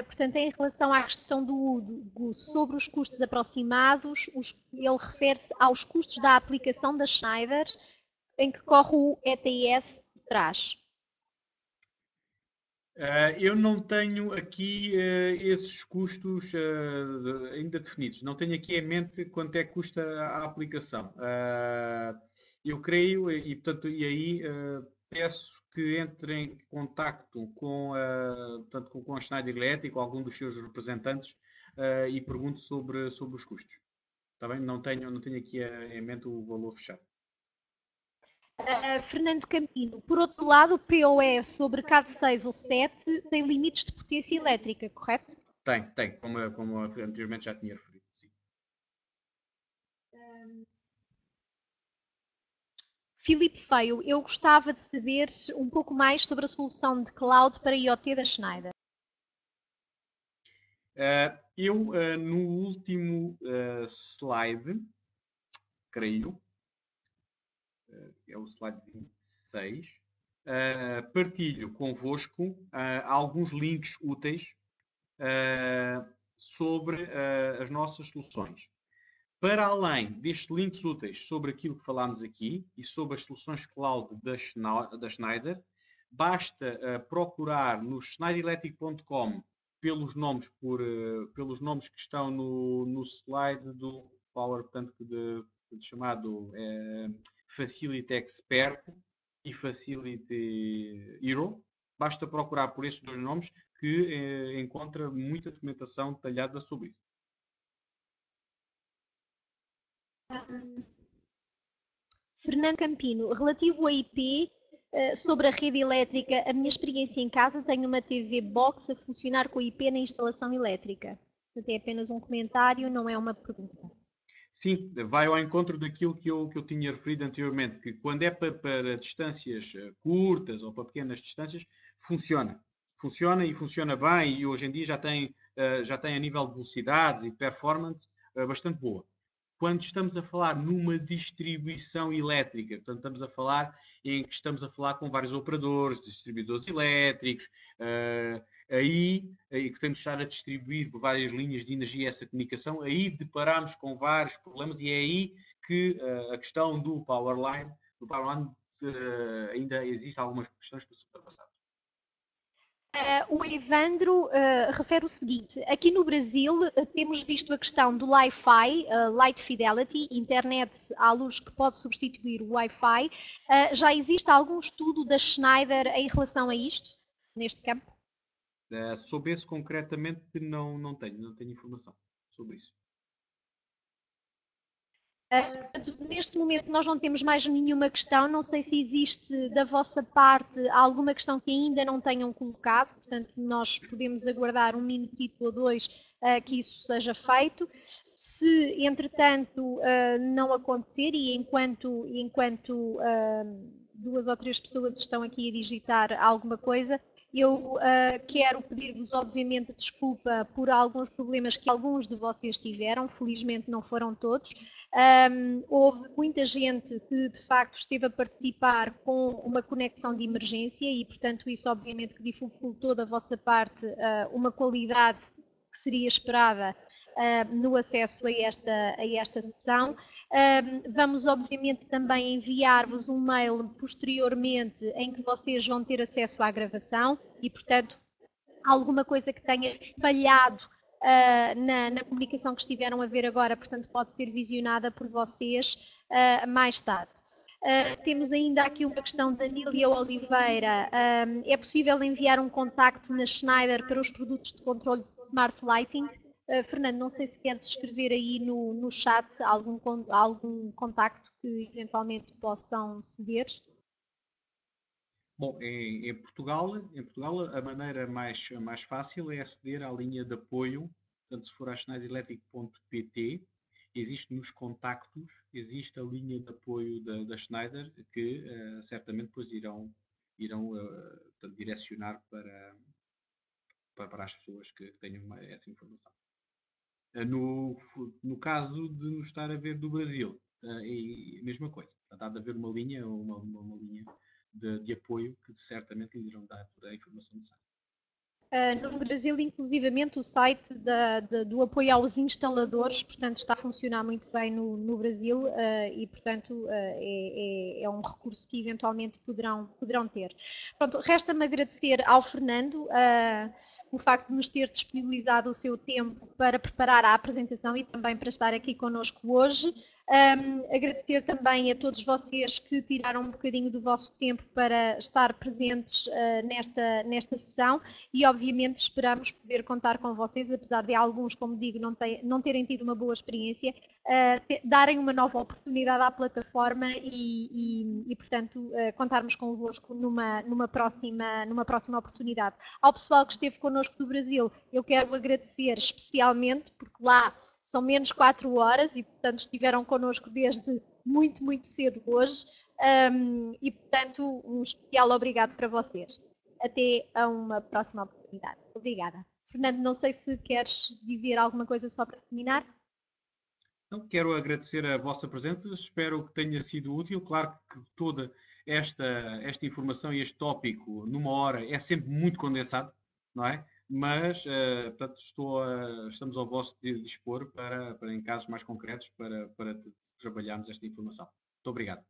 Portanto, em relação à questão do Hugo sobre os custos aproximados, ele refere-se aos custos da aplicação da Schneider, em que corre o ETS de trás. Eu não tenho aqui esses custos ainda definidos. Não tenho aqui em mente quanto é que custa a aplicação. Eu creio, e aí peço que entre em contacto com a Schneider Electric ou algum dos seus representantes e pergunte sobre os custos. Está bem? Não tenho aqui em mente o valor fechado. Fernando Campino, por outro lado, o PoE sobre CAD 6 ou 7 tem limites de potência elétrica, correto? Tem, como anteriormente já tinha referido, sim. Filipe Feio, eu gostava de saber um pouco mais sobre a solução de cloud para IoT da Schneider. No último slide, creio, é o slide 26, partilho convosco alguns links úteis sobre as nossas soluções. Para além destes links úteis sobre aquilo que falámos aqui e sobre as soluções cloud da Schneider, basta procurar no schneiderelectric.com pelos nomes que estão no slide do Power, portanto, chamado Facility Expert e Facility Hero. Basta procurar por estes dois nomes que encontra muita documentação detalhada sobre isso. Fernando Campino, relativo a IP, sobre a rede elétrica, a minha experiência em casa, tenho uma TV Box a funcionar com IP na instalação elétrica. É apenas um comentário, não é uma pergunta. Sim, vai ao encontro daquilo que eu tinha referido anteriormente, que quando é para distâncias curtas ou para pequenas distâncias, funciona. Funciona e funciona bem e hoje em dia já tem a nível de velocidades e de performance bastante boa. Quando estamos a falar numa distribuição elétrica, portanto, estamos a falar com vários operadores, distribuidores elétricos, aí que temos de estar a distribuir por várias linhas de energia essa comunicação, aí deparamos com vários problemas e é aí que a questão do Powerline ainda existe algumas questões para ser ultrapassadas. O Evandro refere o seguinte, aqui no Brasil temos visto a questão do Wi-Fi, Light Fidelity, internet à luz que pode substituir o Wi-Fi. Já existe algum estudo da Schneider em relação a isto, neste campo? Sobre esse concretamente não tenho informação sobre isso. Neste momento nós não temos mais nenhuma questão, não sei se existe da vossa parte alguma questão que ainda não tenham colocado, portanto nós podemos aguardar um minutito ou dois que isso seja feito. Se entretanto não acontecer e enquanto duas ou três pessoas estão aqui a digitar alguma coisa, eu quero pedir-vos, obviamente, desculpa por alguns problemas que alguns de vocês tiveram, felizmente não foram todos. Houve muita gente que, de facto, esteve a participar com uma conexão de emergência e, portanto, isso, obviamente, que dificultou da vossa parte uma qualidade que seria esperada no acesso a esta sessão. Vamos, obviamente, também enviar-vos um mail posteriormente em que vocês vão ter acesso à gravação e, portanto, alguma coisa que tenha falhado na comunicação que estiveram a ver agora, portanto, pode ser visionada por vocês mais tarde. Temos ainda aqui uma questão da Nília Oliveira. É possível enviar um contacto na Schneider para os produtos de controle de Smart Lighting? Fernando, não sei se queres escrever aí no chat algum contacto que eventualmente possam ceder. Bom, em Portugal a maneira mais fácil é aceder à linha de apoio. Portanto, se for a schneiderelectric.pt, existe nos contactos, existe a linha de apoio da Schneider que certamente depois irão portanto, direcionar para as pessoas que tenham essa informação. No caso de nos estar a ver do Brasil, é a mesma coisa. Portanto, há de haver uma linha de apoio que certamente lhe irão dar toda a informação necessária. No Brasil, inclusivamente, o site do apoio aos instaladores, portanto, está a funcionar muito bem no Brasil e, portanto, é um recurso que eventualmente poderão ter. Pronto, resta-me agradecer ao Fernando o facto de nos ter disponibilizado o seu tempo para preparar a apresentação e também para estar aqui connosco hoje. Agradecer também a todos vocês que tiraram um bocadinho do vosso tempo para estar presentes nesta sessão e, obviamente, esperamos poder contar com vocês, apesar de alguns, como digo, não terem tido uma boa experiência, darem uma nova oportunidade à plataforma e portanto, contarmos convosco numa próxima oportunidade. Ao pessoal que esteve connosco do Brasil, eu quero agradecer especialmente, porque lá são menos 4 horas e, portanto, estiveram connosco desde muito, muito cedo hoje e, portanto, um especial obrigado para vocês. Até a uma próxima oportunidade. Obrigada. Fernando, não sei se queres dizer alguma coisa só para terminar. Então, quero agradecer a vossa presença, espero que tenha sido útil. Claro que toda esta informação e este tópico, numa hora, é sempre muito condensado, não é? Mas, portanto, estamos ao vosso dispor para em casos mais concretos, para trabalharmos esta informação. Muito obrigado.